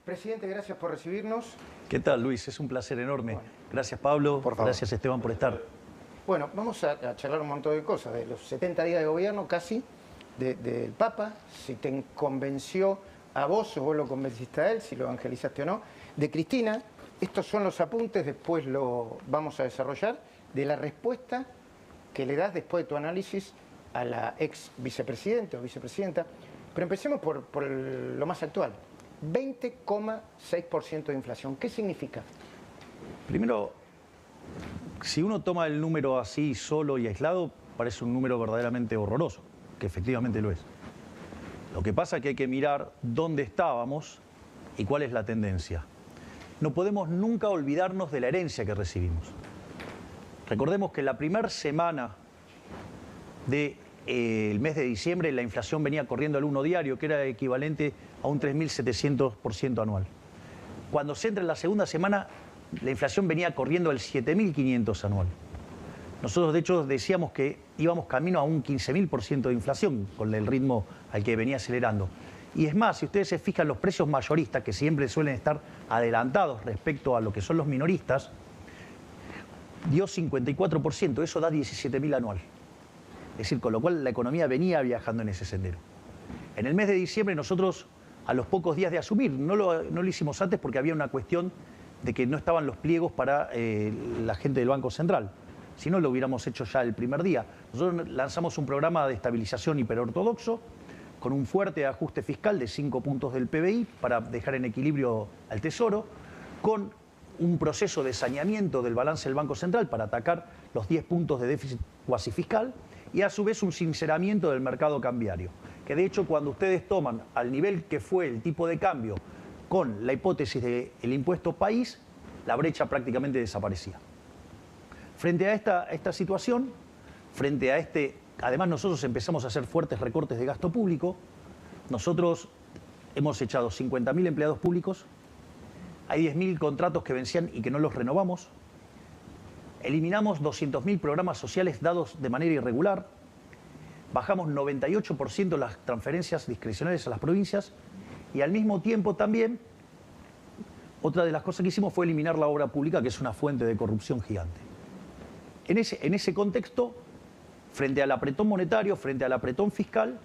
Presidente, gracias por recibirnos. ¿Qué tal, Luis? Es un placer enorme. Gracias, Pablo. Por favor. Gracias, Esteban, por estar. Bueno, vamos a charlar un montón de cosas, de los 70 días de gobierno casi, del Papa, si te convenció a vos o vos lo convenciste a él, si lo evangelizaste o no, de Cristina. Estos son los apuntes, después lo vamos a desarrollar, de la respuesta que le das después de tu análisis a la ex vicepresidenta o vicepresidenta. Pero empecemos por lo más actual. 20,6% de inflación. ¿Qué significa? Primero, si uno toma el número así solo y aislado, parece un número verdaderamente horroroso, que efectivamente lo es. Lo que pasa es que hay que mirar dónde estábamos y cuál es la tendencia. No podemos nunca olvidarnos de la herencia que recibimos. Recordemos que la primera semana del mes de diciembre la inflación venía corriendo al 1 diario, que era equivalente a un 3.700% anual. Cuando se entra en la segunda semana, la inflación venía corriendo al 7.500 anual. Nosotros, de hecho, decíamos que íbamos camino a un 15.000% de inflación con el ritmo al que venía acelerando. Y es más, si ustedes se fijan, los precios mayoristas, que siempre suelen estar adelantados respecto a lo que son los minoristas, dio 54%, eso da 17.000 anual. Es decir, con lo cual la economía venía viajando en ese sendero. En el mes de diciembre nosotros, a los pocos días de asumir, no lo hicimos antes porque había una cuestión de que no estaban los pliegos para la gente del Banco Central. Si no, lo hubiéramos hecho ya el primer día. Nosotros lanzamos un programa de estabilización hiperortodoxo con un fuerte ajuste fiscal de 5 puntos del PBI para dejar en equilibrio al Tesoro, con un proceso de saneamiento del balance del Banco Central para atacar los 10 puntos de déficit cuasi fiscal y a su vez un sinceramiento del mercado cambiario. Que de hecho cuando ustedes toman al nivel que fue el tipo de cambio con la hipótesis del impuesto país, la brecha prácticamente desaparecía. Frente a esta situación, frente a además nosotros empezamos a hacer fuertes recortes de gasto público, nosotros hemos echado 50.000 empleados públicos, hay 10.000 contratos que vencían y que no los renovamos, eliminamos 200.000 programas sociales dados de manera irregular, bajamos 98% las transferencias discrecionales a las provincias y al mismo tiempo también, otra de las cosas que hicimos fue eliminar la obra pública, que es una fuente de corrupción gigante. En ese contexto, frente al apretón monetario, frente al apretón fiscal,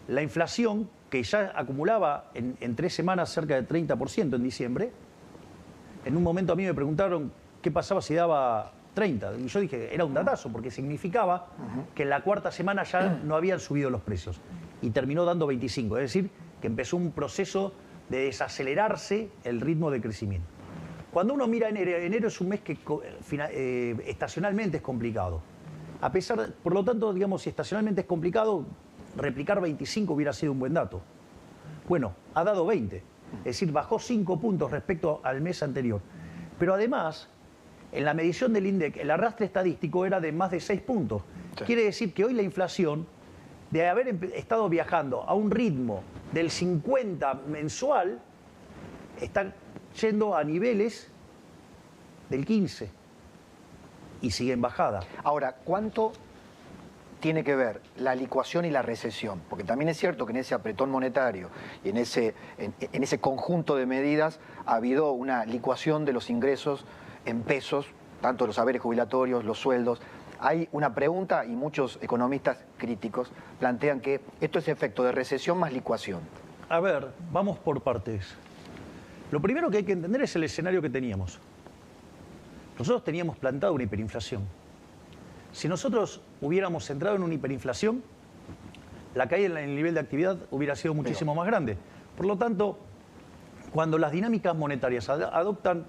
la inflación, que ya acumulaba en 3 semanas cerca del 30% en diciembre, en un momento a mí me preguntaron qué pasaba si daba 30. Y yo dije, era un datazo, porque significaba que en la cuarta semana ya no habían subido los precios. Y terminó dando 25, es decir, que empezó un proceso de desacelerarse el ritmo de crecimiento. Cuando uno mira enero es un mes que estacionalmente es complicado. Por lo tanto, digamos, si estacionalmente es complicado, replicar 25 hubiera sido un buen dato. Bueno, ha dado 20, es decir, bajó 5 puntos respecto al mes anterior. Pero además, en la medición del INDEC, el arrastre estadístico era de más de 6 puntos. Sí. Quiere decir que hoy la inflación, de haber estado viajando a un ritmo del 50 mensual, está yendo a niveles del 15 y sigue en bajada. Ahora, ¿cuánto tiene que ver la licuación y la recesión? Porque también es cierto que en ese apretón monetario y en ese conjunto de medidas ha habido una licuación de los ingresos en pesos, tanto los haberes jubilatorios, los sueldos. Hay una pregunta y muchos economistas críticos plantean que esto es efecto de recesión más licuación. A ver, vamos por partes. Lo primero que hay que entender es el escenario que teníamos. Nosotros teníamos plantado una hiperinflación. Si nosotros hubiéramos entrado en una hiperinflación, la caída en el nivel de actividad hubiera sido muchísimo más grande. Por lo tanto, cuando las dinámicas monetarias adoptan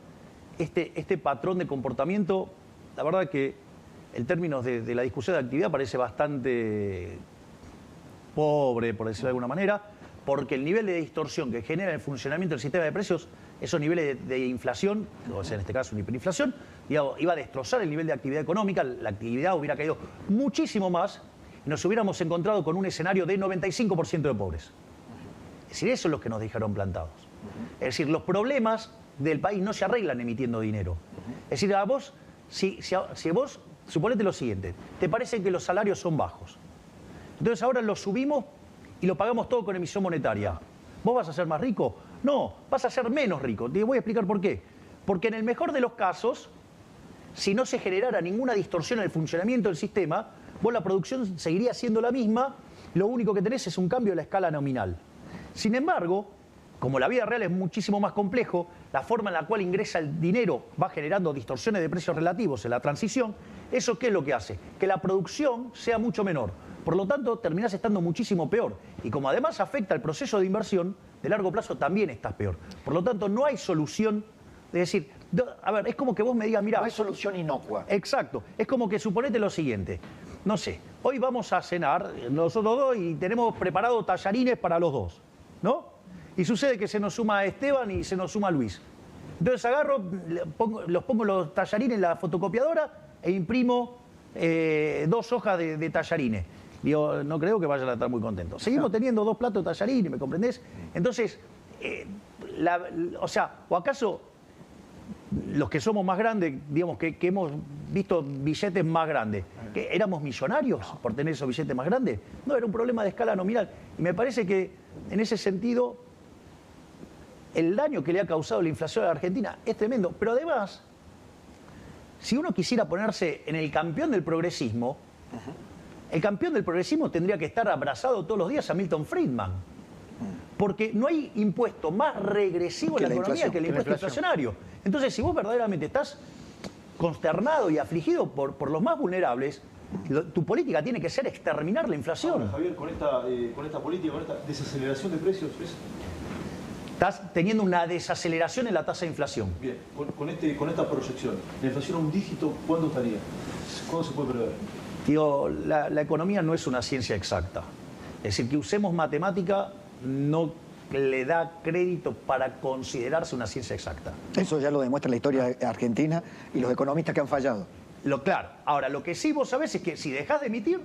este patrón de comportamiento, la verdad que en términos de la discusión de actividad parece bastante pobre, por decirlo de alguna manera, porque el nivel de distorsión que genera el funcionamiento del sistema de precios, esos niveles de inflación, o sea, en este caso una hiperinflación, iba a destrozar el nivel de actividad económica, la actividad hubiera caído muchísimo más y nos hubiéramos encontrado con un escenario de 95% de pobres. Es decir, eso es lo que nos dejaron plantados. Es decir, los problemas del país no se arreglan emitiendo dinero. Es decir, a vos, si vos, suponete lo siguiente, te parece que los salarios son bajos. Entonces ahora los subimos y lo pagamos todo con emisión monetaria. ¿Vos vas a ser más rico? No, vas a ser menos rico. Te voy a explicar por qué. Porque en el mejor de los casos, si no se generara ninguna distorsión en el funcionamiento del sistema, vos la producción seguiría siendo la misma, lo único que tenés es un cambio de la escala nominal. Sin embargo, como la vida real es muchísimo más complejo, la forma en la cual ingresa el dinero va generando distorsiones de precios relativos en la transición. ¿Eso qué es lo que hace? Que la producción sea mucho menor. Por lo tanto, terminás estando muchísimo peor. Y como además afecta el proceso de inversión, de largo plazo también estás peor. Por lo tanto, no hay solución de decir, a ver, es como que vos me digas, mira... No hay solución inocua. Exacto. Es como que suponete lo siguiente. No sé, hoy vamos a cenar nosotros dos y tenemos preparado tallarines para los dos, ¿no? Y sucede que se nos suma Esteban y se nos suma Luis. Entonces agarro, los pongo los tallarines en la fotocopiadora e imprimo 2 hojas de tallarines. Digo, no creo que vayan a estar muy contentos. Seguimos teniendo 2 platos de tallarines, ¿me comprendés? Entonces, ¿o acaso los que somos más grandes, digamos, que hemos visto billetes más grandes, que éramos millonarios por tener esos billetes más grandes? No, era un problema de escala nominal. Y me parece que, en ese sentido, el daño que le ha causado la inflación a la Argentina es tremendo. Pero además, si uno quisiera ponerse en el campeón del progresismo, el campeón del progresismo tendría que estar abrazado todos los días a Milton Friedman. Porque no hay impuesto más regresivo en la economía que el impuesto inflacionario. Entonces, si vos verdaderamente estás consternado y afligido por los más vulnerables, tu política tiene que ser exterminar la inflación. Ahora, Javier, con esta política, con esta desaceleración de precios, estás teniendo una desaceleración en la tasa de inflación. Bien, con esta proyección, la inflación a un dígito, ¿cuándo estaría? ¿Cuándo se puede prever? Digo, la economía no es una ciencia exacta. Es decir, que usemos matemática no le da crédito para considerarse una ciencia exacta. Eso ya lo demuestra la historia argentina y los economistas que han fallado. Claro. Ahora, lo que sí vos sabés es que si dejás de emitir,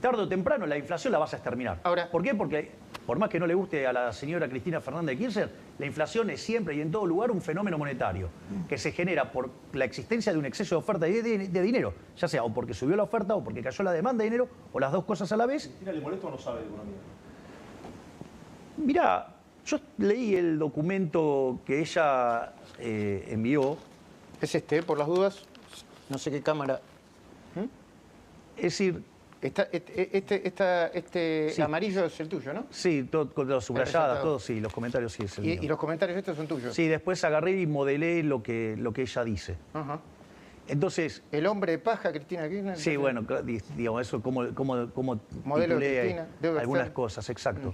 tarde o temprano la inflación la vas a exterminar. Ahora, ¿por qué? Porque, por más que no le guste a la señora Cristina Fernández de Kirchner, la inflación es siempre y en todo lugar un fenómeno monetario que se genera por la existencia de un exceso de oferta de dinero, ya sea o porque subió la oferta o porque cayó la demanda de dinero, o las dos cosas a la vez. ¿Cristina le molesta o no sabe de economía? Mirá, yo leí el documento que ella envió. Es por las dudas, no sé qué cámara. Es decir... Sí. Amarillo es el tuyo, ¿no? Sí, todo, con las subrayadas, todos, sí, los comentarios sí es el mío. ¿Y los comentarios estos son tuyos? Sí, después agarré y modelé lo que ella dice. Ajá. Entonces... El hombre de paja, Cristina Kirchner. Sí, bueno, digamos, eso como modelo de titulé Cristina, debe algunas ser. cosas, exacto.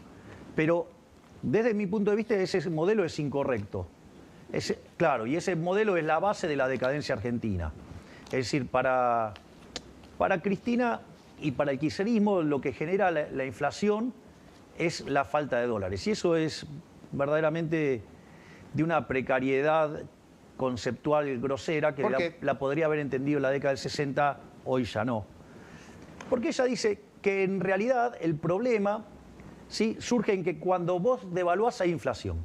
Pero desde mi punto de vista ese modelo es incorrecto. Claro, y ese modelo es la base de la decadencia argentina. Es decir, para Cristina y para el kirchnerismo lo que genera la inflación es la falta de dólares. Y eso es verdaderamente de una precariedad conceptual grosera que la podría haber entendido en la década del 60, hoy ya no. Porque ella dice que en realidad el problema, ¿sí?, surge en que cuando vos devaluás hay inflación.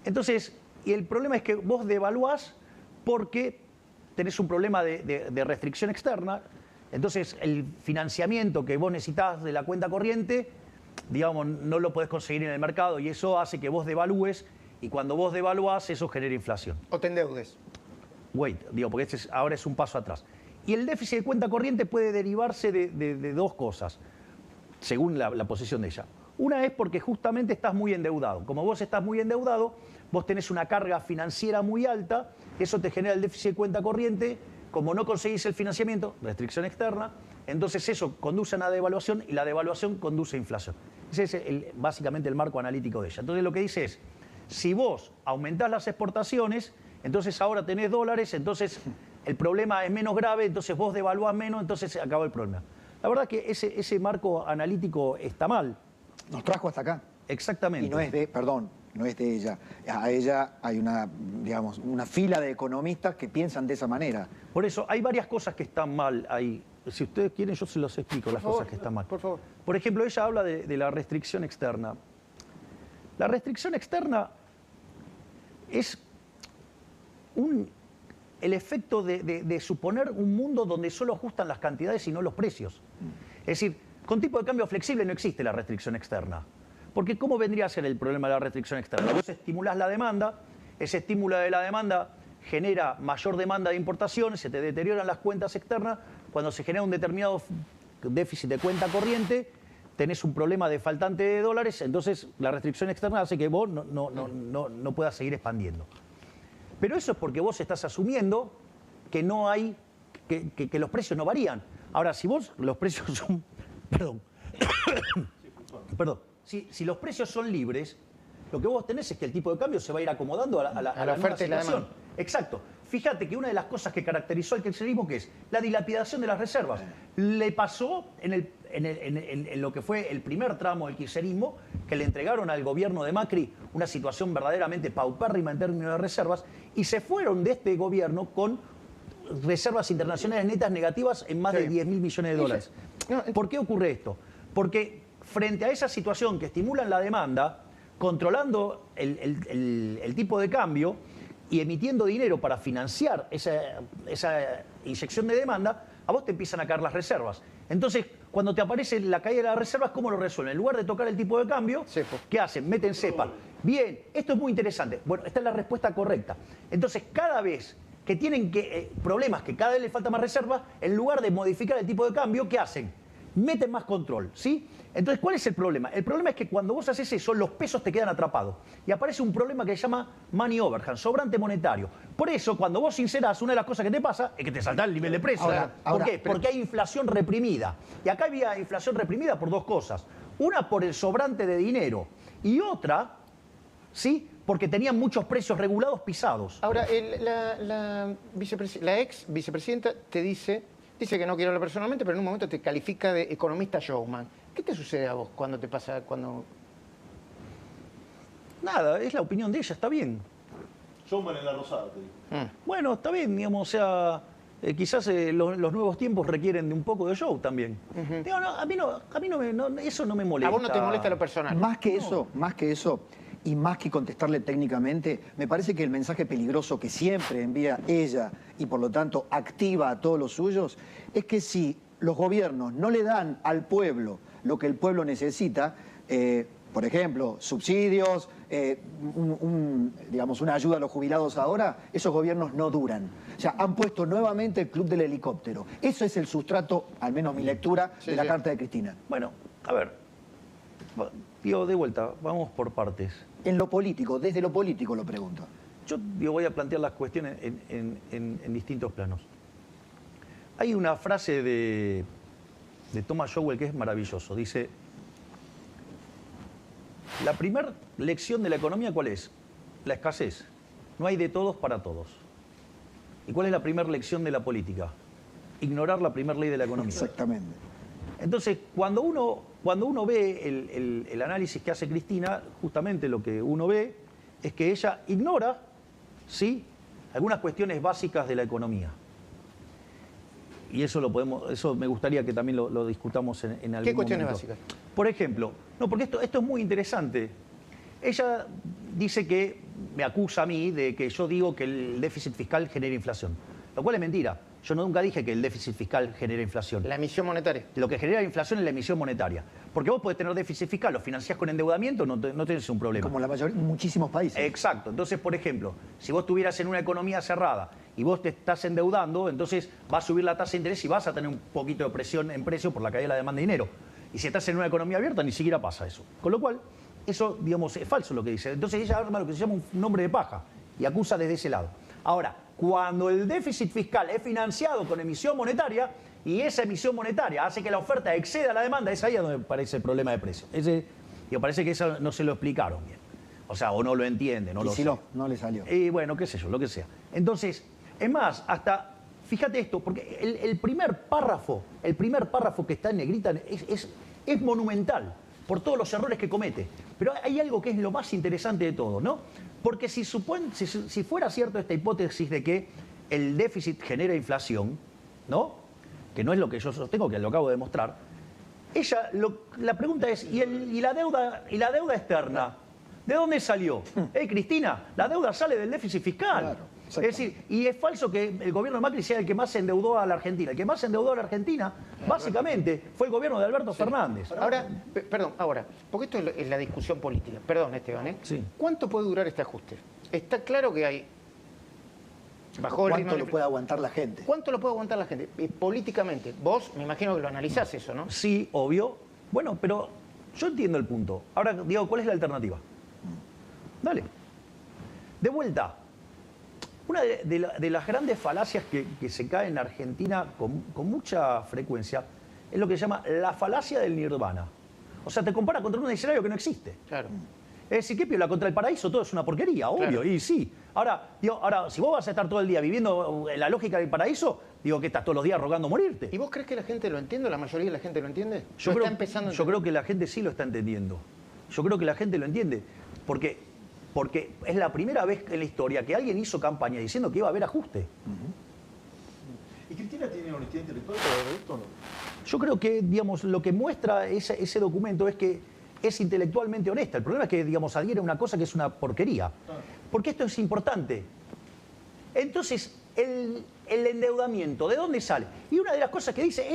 Entonces, y el problema es que vos devaluás porque tenés un problema de restricción externa. Entonces, el financiamiento que vos necesitás de la cuenta corriente, digamos, no lo podés conseguir en el mercado y eso hace que vos devalúes, y cuando vos devaluás, eso genera inflación. O te endeudes. Porque ahora es un paso atrás. Y el déficit de cuenta corriente puede derivarse de dos cosas, según la posición de ella. Una es porque justamente estás muy endeudado. Como vos estás muy endeudado, vos tenés una carga financiera muy alta, eso te genera el déficit de cuenta corriente. Como no conseguís el financiamiento, restricción externa, entonces eso conduce a una devaluación y la devaluación conduce a inflación. Ese es básicamente el marco analítico de ella. Entonces lo que dice es, si vos aumentás las exportaciones, entonces ahora tenés dólares, entonces el problema es menos grave, entonces vos devaluás menos, entonces se acabó el problema. La verdad que ese marco analítico está mal. Nos trajo hasta acá. Exactamente. Y no es no es de ella. A ella hay una fila de economistas que piensan de esa manera. Por eso, hay varias cosas que están mal ahí. Si ustedes quieren, yo se los explico, las cosas que están mal. Por favor. Por ejemplo, ella habla de la restricción externa. La restricción externa es el efecto de suponer un mundo donde solo ajustan las cantidades y no los precios. Es decir, con tipo de cambio flexible no existe la restricción externa. Porque ¿cómo vendría a ser el problema de la restricción externa? Vos estimulás la demanda, ese estímulo de la demanda genera mayor demanda de importaciones, se te deterioran las cuentas externas, cuando se genera un determinado déficit de cuenta corriente, tenés un problema de faltante de dólares, entonces la restricción externa hace que vos no puedas seguir expandiendo. Pero eso es porque vos estás asumiendo que no hay, que los precios no varían. Ahora, si vos los precios son... Perdón. Si los precios son libres, lo que vos tenés es que el tipo de cambio se va a ir acomodando a la oferta y la situación. demanda. Exacto. Fíjate que una de las cosas que caracterizó al kirchnerismo, que es la dilapidación de las reservas, le pasó en lo que fue el primer tramo del kirchnerismo, que le entregaron al gobierno de Macri una situación verdaderamente paupérrima en términos de reservas, y se fueron de este gobierno con reservas internacionales netas negativas en más de 10.000 millones de dólares. ¿Por qué ocurre esto? Porque frente a esa situación que estimulan la demanda, controlando el tipo de cambio y emitiendo dinero para financiar esa inyección de demanda, a vos te empiezan a caer las reservas. Entonces, cuando te aparece la caída de las reservas, ¿cómo lo resuelven? En lugar de tocar el tipo de cambio, ¿qué hacen? Meten cepa. Bien, esto es muy interesante. Bueno, esta es la respuesta correcta. Entonces, cada vez que tienen problemas, que cada vez les falta más reservas, en lugar de modificar el tipo de cambio, ¿qué hacen? Meten más control, ¿sí? Entonces, ¿cuál es el problema? El problema es que cuando vos haces eso, los pesos te quedan atrapados. Y aparece un problema que se llama money overhand, sobrante monetario. Por eso, cuando vos sincerás, una de las cosas que te pasa es que te salta el nivel de precio. ¿Por qué? Porque hay inflación reprimida. Y acá había inflación reprimida por dos cosas. Una, por el sobrante de dinero. Y otra, ¿sí?, porque tenían muchos precios regulados pisados. Ahora, la ex vicepresidenta te dice que no quiere hablar personalmente, pero en un momento te califica de economista showman. ¿Qué te sucede a vos cuando te pasa, Nada, es la opinión de ella, está bien. Showman en la Rosada, te digo. Bueno, está bien, digamos, o sea, quizás los nuevos tiempos requieren de un poco de show también. Digo, a mí eso no me molesta. ¿A vos no te molesta lo personal? Más que eso, y más que contestarle técnicamente, me parece que el mensaje peligroso que siempre envía ella y por lo tanto activa a todos los suyos, es que si los gobiernos no le dan al pueblo lo que el pueblo necesita, por ejemplo, subsidios, digamos, una ayuda a los jubilados ahora, esos gobiernos no duran. O sea, han puesto nuevamente el club del helicóptero. Eso es el sustrato, al menos mi lectura, de la carta de Cristina. Bueno, a ver, digo, de vuelta, vamos por partes. En lo político, desde lo político lo pregunto. Yo voy a plantear las cuestiones en distintos planos. Hay una frase de Thomas Sowell que es maravilloso. Dice, la primera lección de la economía, ¿cuál es? La escasez. No hay de todos para todos. ¿Y cuál es la primera lección de la política? Ignorar la primera ley de la economía. Exactamente. Entonces, cuando uno ve el análisis que hace Cristina, justamente lo que uno ve es que ella ignora, ¿sí?, algunas cuestiones básicas de la economía. Y eso me gustaría que también lo discutamos en algún momento. ¿Qué cuestiones básicas? Por ejemplo, porque esto es muy interesante. Ella dice que me acusa a mí de que yo digo que el déficit fiscal genera inflación, lo cual es mentira. Yo nunca dije que el déficit fiscal genera inflación. La emisión monetaria. Lo que genera inflación es la emisión monetaria. Porque vos podés tener déficit fiscal, lo financiás con endeudamiento, no tenés un problema. Como la mayoría, muchísimos países. Exacto. Entonces, por ejemplo, si vos estuvieras en una economía cerrada y vos te estás endeudando, entonces va a subir la tasa de interés y vas a tener un poquito de presión en precio por la caída de la demanda de dinero. Y si estás en una economía abierta, ni siquiera pasa eso. Con lo cual, eso, digamos, es falso lo que dice. Entonces ella arma lo que se llama un nombre de paja y acusa desde ese lado. Ahora, cuando el déficit fiscal es financiado con emisión monetaria y esa emisión monetaria hace que la oferta exceda la demanda, es ahí donde aparece el problema de precio. Y parece que eso no se lo explicaron bien. O sea, o no lo entienden, no lo sé. No le salió. Y bueno, qué sé yo, lo que sea. Entonces, es más, hasta, fíjate esto, porque el primer párrafo que está en negrita es monumental por todos los errores que comete. Pero hay algo que es lo más interesante de todo, ¿no? Porque si fuera cierto esta hipótesis de que el déficit genera inflación, ¿no?, que no es lo que yo sostengo, que lo acabo de demostrar, la pregunta es, ¿y la deuda externa? ¿De dónde salió? Cristina, la deuda sale del déficit fiscal. Claro. Es decir, y es falso que el gobierno de Macri sea el que más endeudó a la Argentina. El que más endeudó a la Argentina, básicamente, fue el gobierno de Alberto Fernández. Ahora, perdón, porque esto es la discusión política. Perdón, Esteban, ¿eh? Sí. ¿Cuánto puede durar este ajuste? Está claro que hay... ¿Cuánto lo puede aguantar la gente? ¿Cuánto lo puede aguantar la gente? Políticamente, vos me imagino que lo analizás eso, ¿no? Sí, obvio. Bueno, pero yo entiendo el punto. Ahora, Diego, ¿cuál es la alternativa? Dale. De vuelta. Una de las grandes falacias que se cae en Argentina con mucha frecuencia es lo que se llama la falacia del nirvana. O sea, te compara contra un escenario que no existe. Claro. Es decir, ¿qué piola? Contra el paraíso todo es una porquería, obvio, Claro. y sí. Ahora, si vos vas a estar todo el día viviendo en la lógica del paraíso, digo que estás todos los días rogando morirte. ¿Y vos crees que la gente lo entiende? ¿La mayoría de la gente lo entiende? Yo Está creo que la gente sí lo está entendiendo. Yo creo que la gente lo entiende. Porque es la primera vez en la historia que alguien hizo campaña diciendo que iba a haber ajuste. ¿Y Cristina tiene honestidad intelectual para ver esto o no? Yo creo que, digamos, lo que muestra ese documento es que es intelectualmente honesta. El problema es que, digamos, adhiere a una cosa que es una porquería. Porque esto es importante. Entonces, el endeudamiento, ¿de dónde sale? Y una de las cosas que dice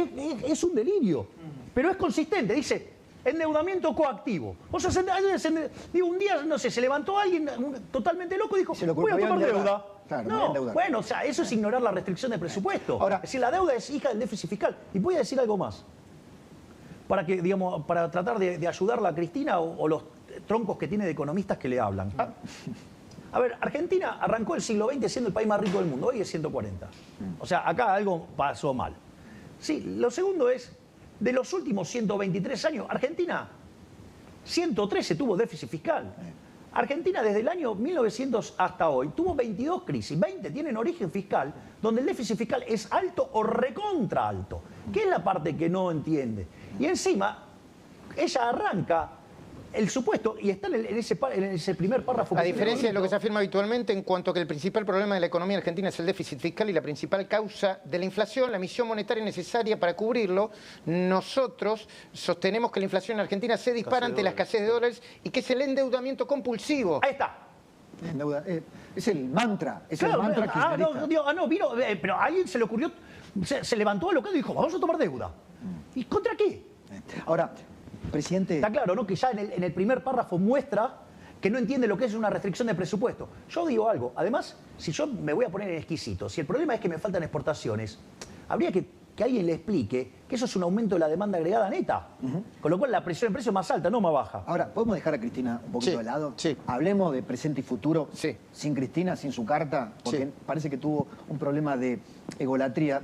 es un delirio, pero es consistente. Dice, endeudamiento coactivo. O sea, un día, no sé, se levantó alguien totalmente loco y dijo, voy a tomar deuda. Claro, No, bueno, o sea, eso es ignorar la restricción de presupuesto. Ahora, es decir, la deuda es hija del déficit fiscal. Y voy a decir algo más. Para tratar de ayudarla a Cristina o los troncos que tiene de economistas que le hablan. A ver, Argentina arrancó el siglo XX siendo el país más rico del mundo, hoy es 140. O sea, acá algo pasó mal. Sí, lo segundo es, de los últimos 123 años, Argentina, 113 tuvo déficit fiscal. Argentina desde el año 1900 hasta hoy tuvo 22 crisis, 20 tienen origen fiscal, donde el déficit fiscal es alto o recontra alto. ¿Qué es la parte que no entiende? Y encima, ella arranca el supuesto y está en ese primer párrafo. A diferencia de lo que se afirma habitualmente en cuanto a que el principal problema de la economía argentina es el déficit fiscal y la principal causa de la inflación, la emisión monetaria necesaria para cubrirlo, nosotros sostenemos que la inflación en Argentina se dispara ante la escasez de dólares y que es el endeudamiento compulsivo. Ahí está. Es el mantra, Claro, el mantra kirchnerista. vino, pero a alguien se le ocurrió, se levantó alocado y dijo, vamos a tomar deuda. ¿Y contra qué? Ahora, presidente... Está claro, ¿no? Que ya en el primer párrafo muestra que no entiende lo que es una restricción de presupuesto. Yo digo algo, además, si yo me voy a poner en exquisito, si el problema es que me faltan exportaciones, habría que alguien le explique que eso es un aumento de la demanda agregada neta. Con lo cual la presión en precio es más alta, no más baja. Ahora, ¿podemos dejar a Cristina un poquito Sí, de lado? sí. Hablemos de presente y futuro. Sí. Sin Cristina, sin su carta, porque Sí. parece que tuvo un problema de egolatría.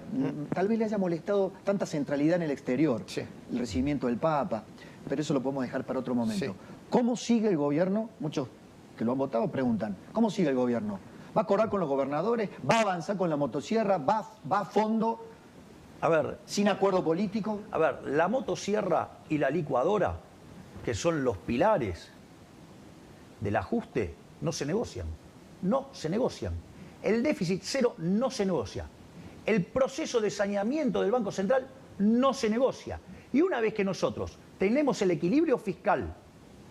Tal vez le haya molestado tanta centralidad en el exterior, Sí. el recibimiento del Papa, pero eso lo podemos dejar para otro momento. Sí. ¿Cómo sigue el gobierno? Muchos que lo han votado preguntan, ¿cómo sigue el gobierno? ¿Va a acordar con los gobernadores? ¿Va a avanzar con la motosierra? ¿Va a fondo? A ver, ¿Sin acuerdo político? la motosierra y la licuadora, que son los pilares del ajuste, no se negocian. No se negocian. El déficit cero no se negocia. El proceso de saneamiento del Banco Central no se negocia. Y una vez que nosotros tenemos el equilibrio fiscal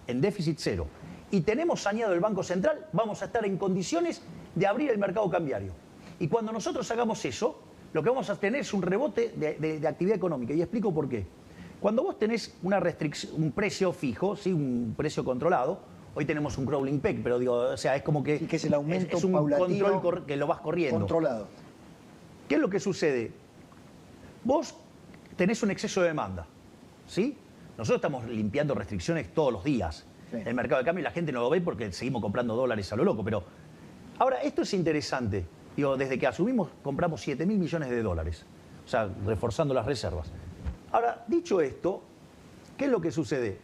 en déficit cero y tenemos saneado el Banco Central, vamos a estar en condiciones de abrir el mercado cambiario. Y cuando nosotros hagamos eso, lo que vamos a tener es un rebote de actividad económica. Y explico por qué. Cuando vos tenés una restricción, un precio fijo, ¿sí? Un precio controlado, hoy tenemos un crawling peg, pero digo, o sea, es como que, Sí, que es el aumento es un paulatino, control que lo vas corriendo. Controlado. ¿Qué es lo que sucede? Vos tenés un exceso de demanda, ¿sí? Nosotros estamos limpiando restricciones todos los días. Sí. El mercado de cambio la gente no lo ve porque seguimos comprando dólares a lo loco, pero ahora esto es interesante. Digo, desde que asumimos compramos 7.000 millones de dólares, o sea, reforzando las reservas. Ahora, dicho esto, ¿qué es lo que sucede?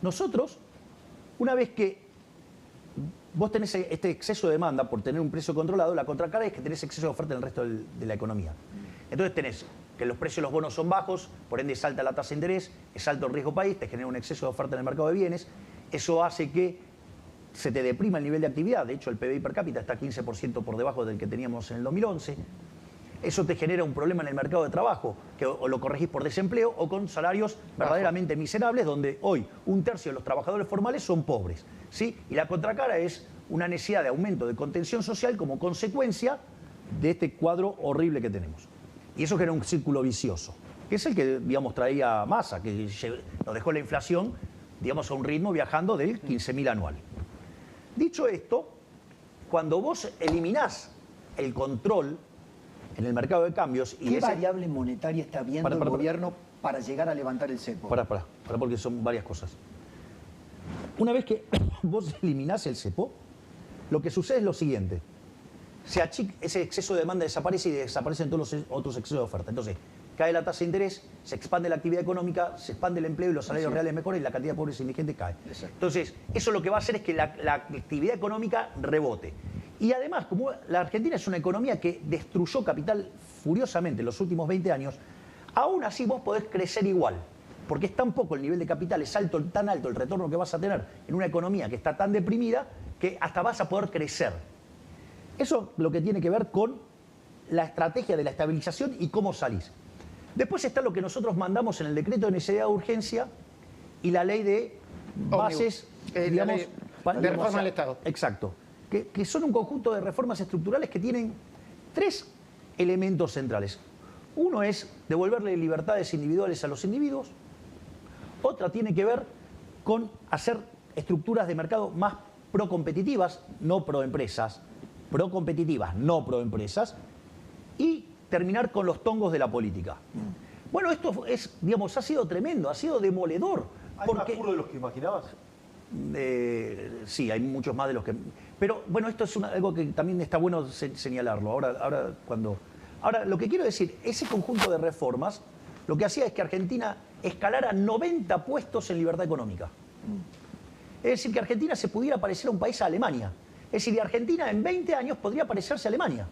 Nosotros, una vez que vos tenés este exceso de demanda por tener un precio controlado, la contracara es que tenés exceso de oferta en el resto de la economía. Entonces tenés que los precios de los bonos son bajos, por ende es alta la tasa de interés, es alto el riesgo país, te genera un exceso de oferta en el mercado de bienes, eso hace que se te deprima el nivel de actividad. De hecho, el PBI per cápita está 15% por debajo del que teníamos en el 2011. Eso te genera un problema en el mercado de trabajo, que o lo corregís por desempleo o con salarios verdaderamente miserables, donde hoy un tercio de los trabajadores formales son pobres, ¿sí? Y la contracara es una necesidad de aumento de contención social como consecuencia de este cuadro horrible que tenemos. Y eso genera un círculo vicioso, que es el que, digamos, traía Massa, que nos dejó la inflación, digamos, a un ritmo viajando del 15.000 anual. Dicho esto, cuando vos eliminás el control en el mercado de cambios... y ¿Qué variable monetaria está viendo el gobierno para llegar a levantar el cepo? Porque son varias cosas. Una vez que vos eliminás el cepo, lo que sucede es lo siguiente. Ese exceso de demanda desaparece y desaparecen todos los otros excesos de oferta. Entonces, cae la tasa de interés, se expande la actividad económica, se expande el empleo y los salarios reales mejoran y la cantidad de pobres e indigentes cae. Exacto. Entonces, eso lo que va a hacer es que la actividad económica rebote. Y además, como la Argentina es una economía que destruyó capital furiosamente en los últimos 20 años, aún así vos podés crecer igual. Porque es tan poco el nivel de capital, es tan alto el retorno que vas a tener en una economía que está tan deprimida que hasta vas a poder crecer. Eso es lo que tiene que ver con la estrategia de la estabilización y cómo salís. Después está lo que nosotros mandamos en el decreto de necesidad de urgencia y la ley de bases, digamos, de reforma del Estado. Exacto. Que son un conjunto de reformas estructurales que tienen 3 elementos centrales. Uno es devolverle libertades individuales a los individuos. Otra tiene que ver con hacer estructuras de mercado más procompetitivas, no proempresas. Procompetitivas, no proempresas. Y terminar con los tongos de la política. Bueno, esto es, digamos, ha sido tremendo, ha sido demoledor. ¿Hay más puro de los que imaginabas? Sí, hay muchos más de los que... Pero bueno, esto es algo que también está bueno señalarlo. Ahora, lo que quiero decir, ese conjunto de reformas, lo que hacía es que Argentina escalara 90 puestos en libertad económica. Es decir, que Argentina se pudiera parecer a un país a Alemania. Es decir, que Argentina en 20 años podría parecerse a Alemania.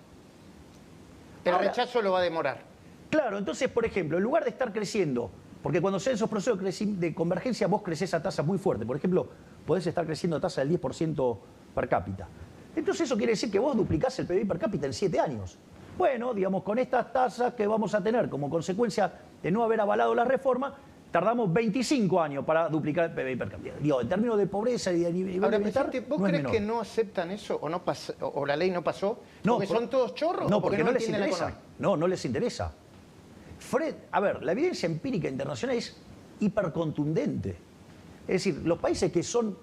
El rechazo lo va a demorar. Claro, entonces, por ejemplo, en lugar de estar creciendo, porque cuando se dan esos procesos de convergencia, vos crecés a tasas muy fuertes. Por ejemplo, podés estar creciendo a tasa del 10% per cápita. Entonces eso quiere decir que vos duplicás el PBI per cápita en 7 años. Bueno, digamos, con estas tasas que vamos a tener como consecuencia de no haber avalado la reforma, tardamos 25 años para duplicar el PBI per cápita. Digo, en términos de pobreza y de nivel Ahora, de bienestar, ¿vos crees que no aceptan eso o no o la ley no pasó? ¿Porque son todos chorros? No, ¿O porque no les entienden la interesa. economía? No les interesa. A ver, la evidencia empírica internacional es hipercontundente. Es decir, los países que son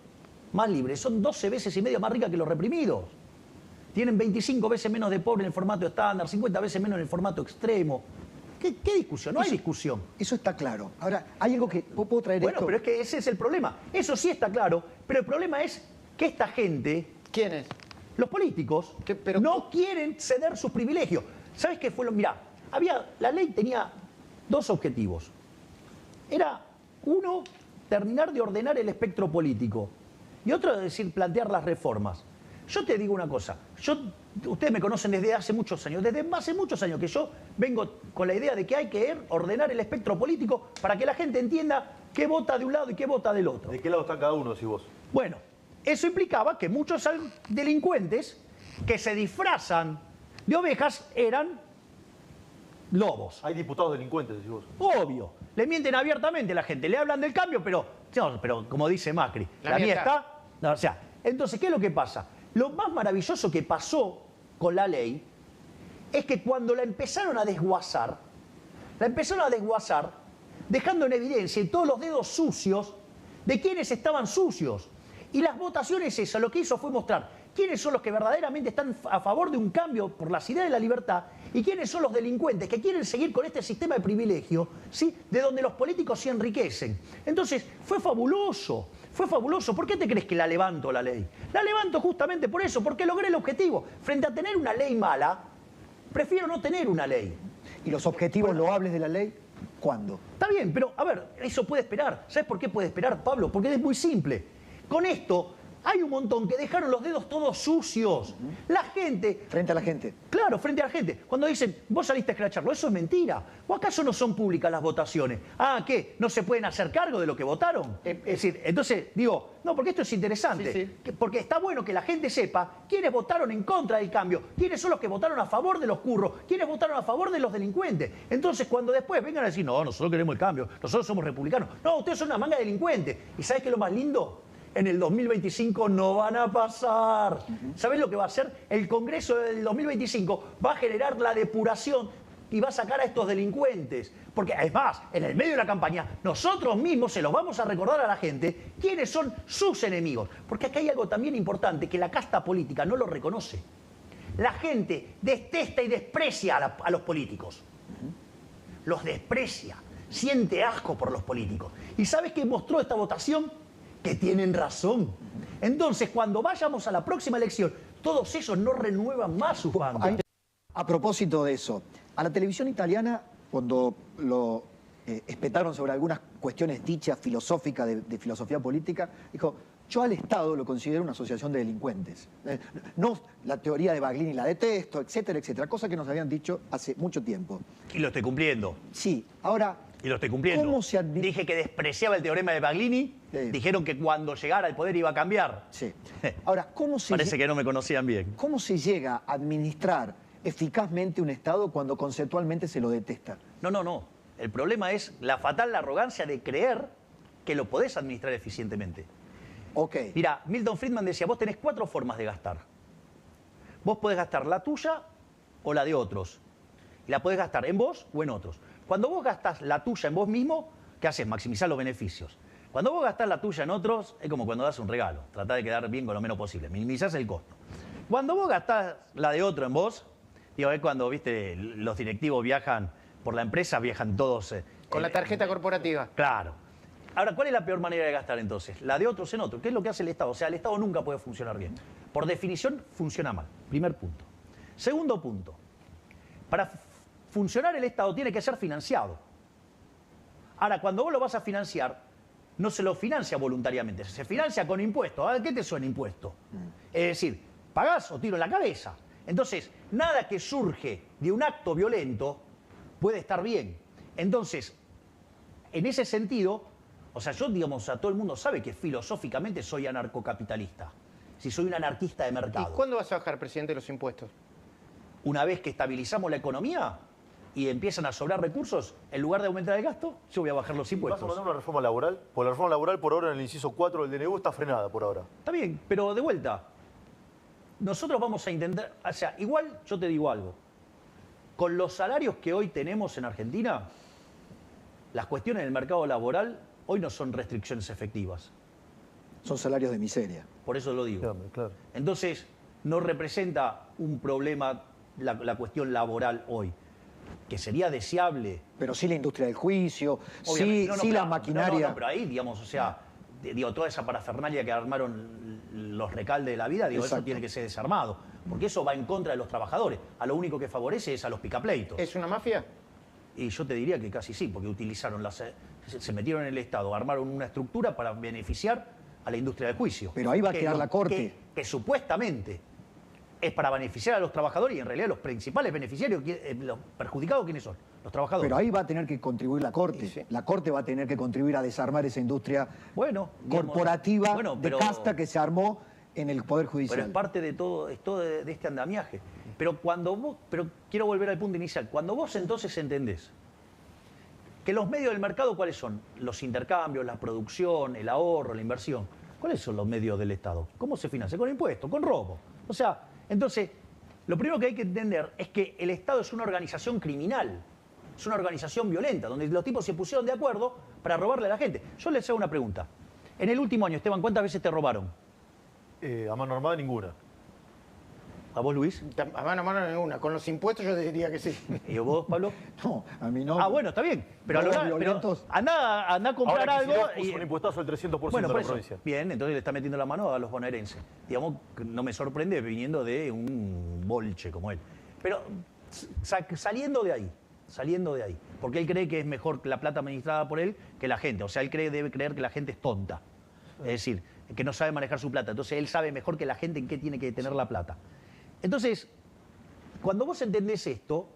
más libres son 12 veces y media más ricas que los reprimidos. Tienen 25 veces menos de pobre en el formato estándar, 50 veces menos en el formato extremo. ¿Qué discusión? No hay discusión. Eso está claro. Ahora, hay algo que puedo traer Bueno, esto. pero es que ese es el problema. Eso sí está claro, pero el problema es que esta gente, ¿Quién es? los políticos, no quieren ceder sus privilegios. ¿Sabes qué fue lo? Mirá, la ley tenía 2 objetivos. Era, uno, terminar de ordenar el espectro político. Y otro, es decir, plantear las reformas. Yo te digo una cosa. Ustedes me conocen desde hace muchos años. Desde hace muchos años que yo vengo con la idea de que hay que ordenar el espectro político para que la gente entienda qué vota de un lado y qué vota del otro. ¿De qué lado está cada uno, decís vos? Bueno, eso implicaba que muchos delincuentes que se disfrazan de ovejas eran lobos. Hay diputados delincuentes, decís vos. Obvio. Le mienten abiertamente a la gente. Le hablan del cambio, pero como dice Macri, la mía está. No, o sea, entonces, ¿qué es lo que pasa? Lo más maravilloso que pasó con la ley es que cuando la empezaron a desguazar, dejando en evidencia todos los dedos sucios de quienes estaban sucios. Y las votaciones esas lo que hizo fue mostrar quiénes son los que verdaderamente están a favor de un cambio por las ideas de la libertad y quiénes son los delincuentes que quieren seguir con este sistema de privilegio, ¿sí?, de donde los políticos se enriquecen. Entonces, fue fabuloso. Fue fabuloso. ¿Por qué te crees que la levanto la ley? La levanto justamente por eso, porque logré el objetivo. Frente a tener una ley mala, prefiero no tener una ley. ¿Y los objetivos loables de la ley? ¿Cuándo? Está bien, pero a ver, eso puede esperar. ¿Sabes por qué puede esperar, Pablo? Porque es muy simple. Con esto hay un montón que dejaron los dedos todos sucios. La gente... Frente a la gente. Claro, frente a la gente. Cuando dicen, vos saliste a escracharlo, eso es mentira. ¿O acaso no son públicas las votaciones? Ah, ¿qué? ¿No se pueden hacer cargo de lo que votaron? Es decir, entonces, digo, no, porque esto es interesante. Sí. Porque está bueno que la gente sepa quiénes votaron en contra del cambio, quiénes son los que votaron a favor de los curros, quiénes votaron a favor de los delincuentes. Entonces, cuando después vengan a decir, no, nosotros queremos el cambio, nosotros somos republicanos. No, ustedes son una manga de delincuentes. ¿Y sabes qué es lo más lindo? en el 2025 no van a pasar. ¿Sabés lo que va a hacer? El Congreso del 2025 va a generar la depuración y va a sacar a estos delincuentes. Porque además, en el medio de la campaña, nosotros mismos se los vamos a recordar a la gente quiénes son sus enemigos. Porque acá hay algo también importante que la casta política no lo reconoce. La gente detesta y desprecia a los políticos. Los desprecia, siente asco por los políticos. ¿Y sabes qué mostró esta votación? Que tienen razón. Entonces, cuando vayamos a la próxima elección, todos esos no renuevan más su banco. A propósito de eso, a la televisión italiana, cuando lo espetaron sobre algunas cuestiones dichas filosóficas de filosofía política, dijo: yo al Estado lo considero una asociación de delincuentes. No, la teoría de Baglini la detesto, etcétera, etcétera. Cosa que nos habían dicho hace mucho tiempo. Y lo estoy cumpliendo. Sí, ahora... Y lo estoy cumpliendo. ¿Cómo se Dije que despreciaba el teorema de Baglini. Sí. Dijeron que cuando llegara al poder iba a cambiar. Sí. Ahora, Parece que no me conocían bien. ¿Cómo se llega a administrar eficazmente un Estado cuando conceptualmente se lo detesta? No. El problema es la fatal arrogancia de creer que lo podés administrar eficientemente. Ok. Mira, Milton Friedman decía, vos tenés 4 formas de gastar. Vos podés gastar la tuya o la de otros. Y la podés gastar en vos o en otros. Cuando vos gastás la tuya en vos mismo, ¿qué haces? Maximizar los beneficios. Cuando vos gastás la tuya en otros, es como cuando das un regalo. Tratá de quedar bien con lo menos posible. Minimizás el costo. Cuando vos gastás la de otro en vos, digo, es cuando, viste, los directivos viajan por la empresa, viajan todos... Con la tarjeta corporativa. Claro. Ahora, ¿cuál es la peor manera de gastar entonces? La de otros en otros. ¿Qué es lo que hace el Estado? O sea, el Estado nunca puede funcionar bien. Por definición, funciona mal. Primer punto. Segundo punto. Para funcionar el Estado tiene que ser financiado. Ahora, cuando vos lo vas a financiar, no se lo financia voluntariamente, se financia con impuestos. ¿A qué te suena impuesto? Es decir, pagás o tiro en la cabeza. Entonces, nada que surge de un acto violento puede estar bien. Entonces, en ese sentido, o sea, yo, digamos, a todo el mundo sabe que filosóficamente soy anarcocapitalista. Si soy un anarquista de mercado. ¿Y cuándo vas a bajar, presidente, los impuestos? Una vez que estabilizamos la economía y empiezan a sobrar recursos, en lugar de aumentar el gasto, yo voy a bajar los ¿Vas a impuestos. mandar una reforma laboral? Porque la reforma laboral por ahora en el inciso 4 del DNU está frenada por ahora. Está bien, pero de vuelta, nosotros vamos a intentar, o sea, igual yo te digo algo, con los salarios que hoy tenemos en Argentina, las cuestiones del mercado laboral hoy no son restricciones efectivas. Son salarios de miseria. Por eso lo digo. Claro. Entonces, no representa un problema la cuestión laboral hoy, que sería deseable. Pero sí la industria del juicio, sí, No, sí claro, la maquinaria. No, pero ahí, digamos, o sea, digo, toda esa parafernalia que armaron los recaldes de la vida, digo, Exacto. eso tiene que ser desarmado, porque eso va en contra de los trabajadores. A lo único que favorece es a los picapleitos. ¿Es una mafia? Y yo te diría que casi sí, porque utilizaron se metieron en el Estado, armaron una estructura para beneficiar a la industria del juicio. Pero ahí va a quedar la Corte. Que supuestamente es para beneficiar a los trabajadores y en realidad los principales beneficiarios, los perjudicados, ¿quiénes son? Los trabajadores. Pero ahí va a tener que contribuir la Corte. Sí. La Corte va a tener que contribuir a desarmar esa industria corporativa bueno, de casta que se armó en el Poder Judicial. Pero es parte de todo de este andamiaje. Pero quiero volver al punto inicial. Cuando vos entonces entendés que los medios del mercado, ¿cuáles son? Los intercambios, la producción, el ahorro, la inversión. ¿Cuáles son los medios del Estado? ¿Cómo se financia? Con impuestos, con robo. O sea, entonces, lo primero que hay que entender es que el Estado es una organización criminal, es una organización violenta, donde los tipos se pusieron de acuerdo para robarle a la gente. Yo les hago una pregunta. En el último año, Esteban, ¿cuántas veces te robaron? A mano armada ninguna. ¿A vos, Luis? A mano ninguna. Con los impuestos yo diría que sí. ¿Y vos, Pablo? No, a mí no. Ah, bueno, está bien. Pero, anda a comprar Ahora, algo. Kicillof puso un impuestazo del 300% Bueno, de por la eso. provincia. Bien, entonces le está metiendo la mano a los bonaerenses. Digamos, no me sorprende viniendo de un bolche como él. Pero saliendo de ahí, porque él cree que es mejor la plata administrada por él que la gente. O sea, él debe creer que la gente es tonta. Es decir, que no sabe manejar su plata. Entonces él sabe mejor que la gente en qué tiene que tener la plata. Entonces, cuando vos entendés esto,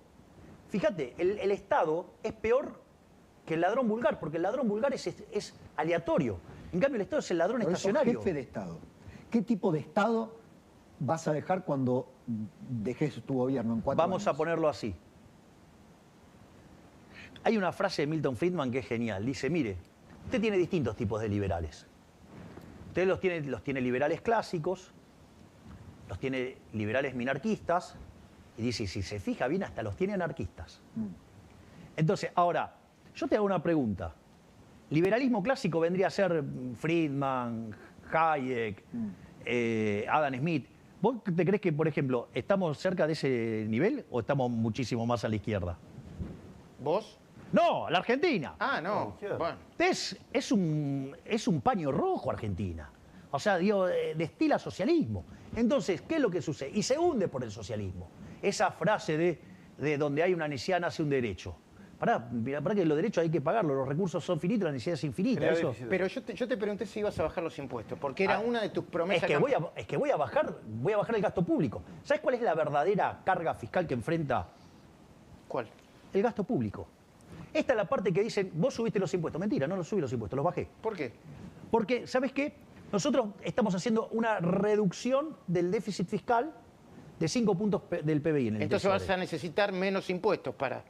fíjate, el Estado es peor que el ladrón vulgar, porque el ladrón vulgar es aleatorio. En cambio, el Estado es el ladrón Pero estacionario. jefe de Estado. ¿Qué tipo de Estado vas a dejar cuando dejes tu gobierno en 4 años? Vamos a ponerlo así. Hay una frase de Milton Friedman que es genial. Dice, mire, usted tiene distintos tipos de liberales. Usted los tiene liberales clásicos, los tiene liberales minarquistas, y dice, si se fija bien, hasta los tiene anarquistas. Entonces, ahora, yo te hago una pregunta. Liberalismo clásico vendría a ser Friedman, Hayek, Adam Smith. ¿Vos te crees que, por ejemplo, estamos cerca de ese nivel o estamos muchísimo más a la izquierda? ¿Vos? No, la Argentina. Ah, no. Bueno. Es un paño rojo Argentina. O sea, digo, destila socialismo. Entonces, ¿qué es lo que sucede? Y se hunde por el socialismo. Esa frase de donde hay una necesidad nace un derecho. Pará que los derechos hay que pagarlos, los recursos son finitos, la necesidad es infinita. Eso. Pero yo te pregunté si ibas a bajar los impuestos, porque era una de tus promesas. Es que voy a bajar el gasto público. ¿Sabes cuál es la verdadera carga fiscal que enfrenta? ¿Cuál? El gasto público. Esta es la parte que dicen, vos subiste los impuestos. Mentira, no los subí los impuestos, los bajé. ¿Por qué? Porque, ¿sabes qué? Nosotros estamos haciendo una reducción del déficit fiscal de 5 puntos del PBI en el Entonces vas a necesitar menos impuestos para...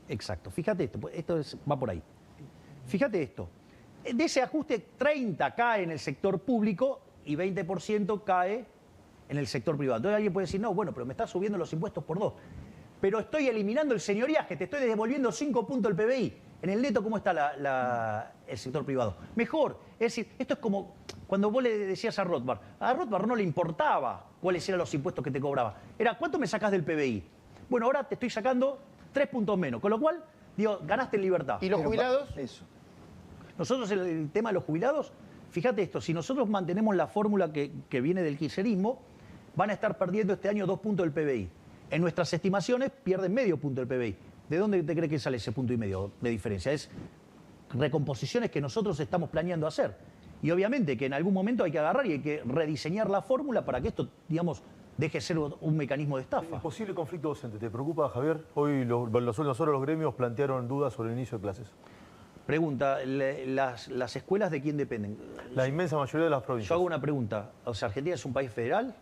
Exacto. Fíjate esto, va por ahí. Fíjate esto. De ese ajuste, 30 cae en el sector público y 20% cae en el sector privado. Entonces alguien puede decir, no, bueno, pero me estás subiendo los impuestos por 2. Pero estoy eliminando el señoriaje, te estoy devolviendo 5 puntos del PBI. En el neto, ¿cómo está el sector privado? Mejor. Es decir, esto es como cuando vos le decías a Rothbard. A Rothbard no le importaba cuáles eran los impuestos que te cobraba. Era, ¿cuánto me sacás del PBI? Bueno, ahora te estoy sacando 3 puntos menos. Con lo cual, digo, ganaste en libertad. ¿Y los jubilados? Eso. Nosotros, el tema de los jubilados, fíjate esto, si nosotros mantenemos la fórmula que viene del kirchnerismo, van a estar perdiendo este año 2 puntos del PBI. En nuestras estimaciones pierden medio punto del PBI. ¿De dónde te crees que sale ese punto y medio de diferencia? Es recomposiciones que nosotros estamos planeando hacer. Y obviamente que en algún momento hay que agarrar y hay que rediseñar la fórmula para que esto, digamos, deje de ser un mecanismo de estafa. El posible conflicto docente, ¿te preocupa, Javier? Hoy las últimas horas los gremios plantearon dudas sobre el inicio de clases. Pregunta, ¿las escuelas de quién dependen? La inmensa mayoría de las provincias. Yo hago una pregunta. O sea, ¿Argentina es un país federal?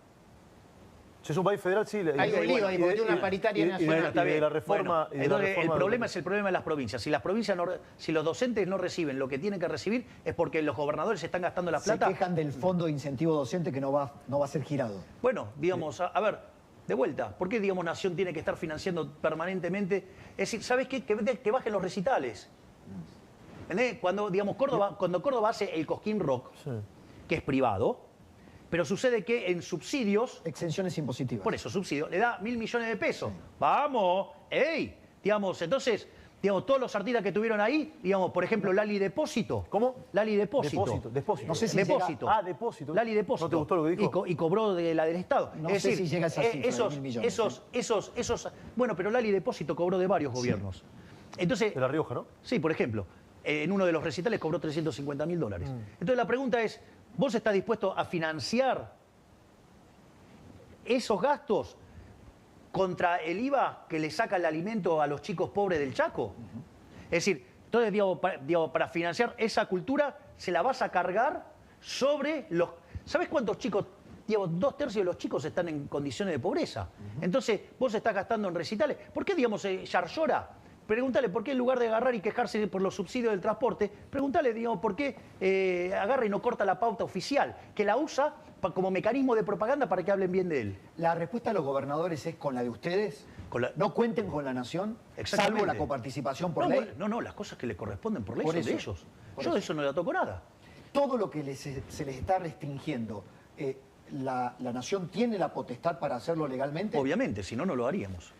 Si es un país federal, sí. Hay un lío ahí, porque tiene una paritaria nacional. Está bien. De la reforma. Bueno, entonces, el problema es el problema de las provincias. Si las provincias si los docentes no reciben lo que tienen que recibir, es porque los gobernadores están gastando la plata. Se quejan del fondo de incentivo docente que no va a ser girado. Bueno, digamos, a ver, de vuelta, ¿por qué, digamos, Nación tiene que estar financiando permanentemente? Es decir, ¿sabes qué? Que bajen los recitales. ¿Entendés? Cuando, digamos, Córdoba hace el Cosquín Rock, sí, que es privado, pero sucede que en subsidios... Exenciones impositivas. Por eso, subsidio, le da 1.000 millones de pesos. Sí. ¡Vamos! ¡Ey! Digamos, entonces, digamos, todos los artistas que tuvieron ahí, digamos, por ejemplo, Lali Depósito. ¿Cómo? Lali Depósito. Depósito. No sé si Depósito. Llega... Depósito. Lali Depósito. ¿No te gustó lo que dijo? Y cobró de la del Estado. No es sé decir, si llega a esa cifra de 1.000 millones. Bueno, pero Lali Depósito cobró de varios gobiernos. Entonces, de La Rioja, ¿no? Sí, por ejemplo. En uno de los recitales cobró $350.000. Entonces la pregunta es, ¿vos estás dispuesto a financiar esos gastos contra el IVA que le saca el alimento a los chicos pobres del Chaco? Es decir, entonces, para financiar esa cultura se la vas a cargar sobre los... ¿Sabes cuántos chicos? 2/3 de los chicos están en condiciones de pobreza. Entonces, vos estás gastando en recitales. ¿Por qué, digamos, Yarlora? Pregúntale por qué en lugar de agarrar y quejarse por los subsidios del transporte, pregúntale, digamos, por qué agarra y no corta la pauta oficial, que la usa como mecanismo de propaganda para que hablen bien de él. ¿La respuesta de los gobernadores es con la de ustedes? ¿No cuenten con la Nación? Salvo la coparticipación por ley. No, las cosas que le corresponden por ley son de ellos. Yo de eso no le toco nada. Todo lo que se les está restringiendo, ¿la Nación tiene la potestad para hacerlo legalmente? Obviamente, si no, no lo haríamos.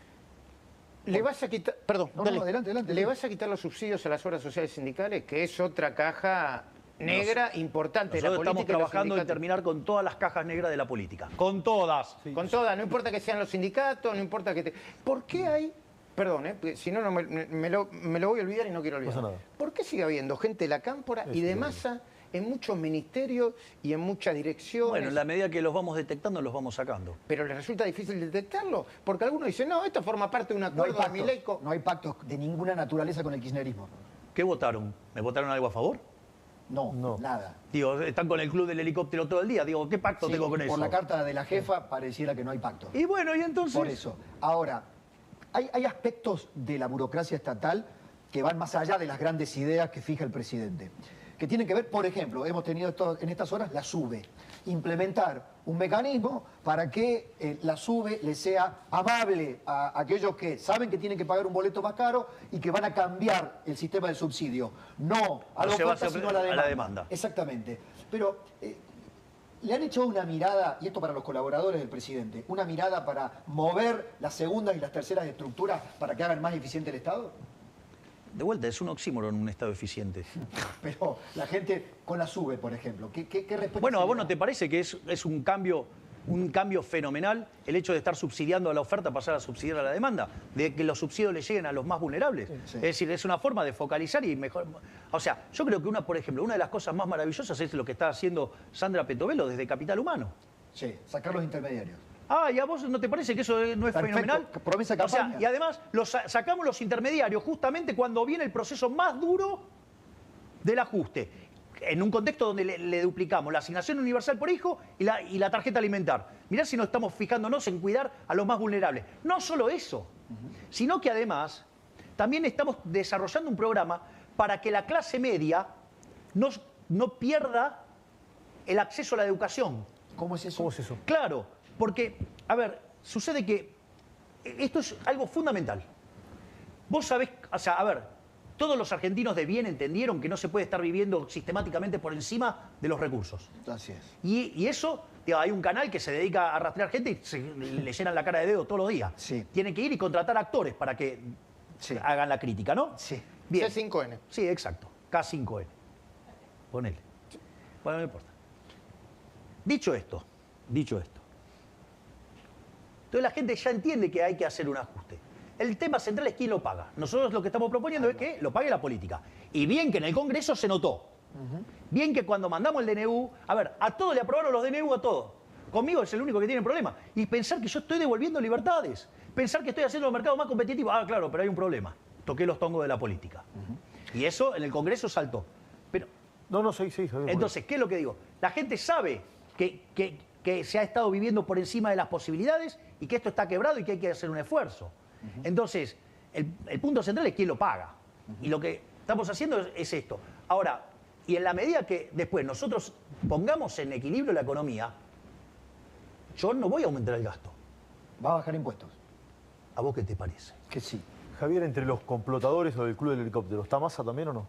¿Le vas a quitar, perdón, adelante. ¿Le vas a quitar los subsidios a las obras sociales sindicales? Que es otra caja negra importante de la política. Nosotros estamos trabajando en terminar con todas las cajas negras de la política. Con todas. Sí. Con todas, no importa que sean los sindicatos, no importa que... ¿Por qué hay... Perdón, si no, me lo voy a olvidar y no quiero olvidar. No pasa nada. ¿Por qué sigue habiendo gente de la cámpora y de masa en muchos ministerios y en muchas direcciones? Bueno, en la medida que los vamos detectando, los vamos sacando. Pero les resulta difícil detectarlo, porque algunos dicen, no, esto forma parte de un acuerdo de Milei. No hay pactos de ninguna naturaleza con el kirchnerismo. ¿Qué votaron? ¿Me votaron algo a favor? No, nada. Digo, están con el club del helicóptero todo el día. Digo, ¿qué pacto tengo con eso? Por la carta de la jefa pareciera que no hay pacto. Y bueno, y entonces... Por eso. Ahora, hay aspectos de la burocracia estatal que van más allá de las grandes ideas que fija el presidente. que tienen que ver, por ejemplo, hemos tenido en estas horas la SUBE, implementar un mecanismo para que la SUBE le sea amable a aquellos que saben que tienen que pagar un boleto más caro y que van a cambiar el sistema de subsidio. No a la oferta, sino a la demanda. Exactamente. Pero le han hecho una mirada, y esto para los colaboradores del presidente, una mirada para mover las segundas y las terceras estructuras para que hagan más eficiente el Estado. De vuelta, es un oxímoron un Estado eficiente. Pero la gente con la SUBE, por ejemplo, ¿qué respuesta? Bueno, ¿a vos no te parece que es un cambio fenomenal el hecho de estar subsidiando a la oferta, pasar a subsidiar a la demanda? De que los subsidios le lleguen a los más vulnerables. Sí. Es decir, es una forma de focalizar y mejor... O sea, yo creo que por ejemplo, una de las cosas más maravillosas es lo que está haciendo Sandra Petovelo desde Capital Humano. Sí, sacar los intermediarios. Ah, ¿y a vos no te parece que eso no es Perfecto. fenomenal? Promesa de O sea, campaña. y además sacamos los intermediarios justamente cuando viene el proceso más duro del ajuste. En un contexto donde le duplicamos la asignación universal por hijo y la tarjeta alimentar. Mirá si no estamos fijándonos en cuidar a los más vulnerables. No solo eso, sino que además también estamos desarrollando un programa para que la clase media no pierda el acceso a la educación. ¿Cómo es eso? ¿Cómo es eso? Claro, porque, a ver, sucede que esto es algo fundamental. Vos sabés, o sea, a ver, todos los argentinos de bien entendieron que no se puede estar viviendo sistemáticamente por encima de los recursos. Así es. Y eso, digo, hay un canal que se dedica a rastrear gente y le llenan la cara de dedo todos los días. Sí. Tienen que ir y contratar actores para que hagan la crítica, ¿no? Sí. Bien. C5N. Sí, exacto. K5N. Ponele. Bueno, no importa. Dicho esto. Entonces la gente ya entiende que hay que hacer un ajuste. El tema central es quién lo paga. Nosotros lo que estamos proponiendo es que lo pague la política. Y bien que en el Congreso se notó. Bien que cuando mandamos el DNU, a ver, a todos le aprobaron los DNU a todos. Conmigo es el único que tiene problema. Y pensar que yo estoy devolviendo libertades. Pensar que estoy haciendo el mercado más competitivo. Ah, claro, pero hay un problema. Toqué los tongos de la política. Y eso en el Congreso saltó. Pero, No, sí, Javier. entonces, ¿qué es lo que digo? La gente sabe que se ha estado viviendo por encima de las posibilidades y que esto está quebrado y que hay que hacer un esfuerzo. Entonces, el punto central es quién lo paga. Y lo que estamos haciendo es esto. Ahora, y en la medida que después nosotros pongamos en equilibrio la economía, yo no voy a aumentar el gasto. ¿Va a bajar impuestos? ¿A vos qué te parece? Que sí. Javier, entre los complotadores o del Club del Helicóptero, ¿está Massa también o no?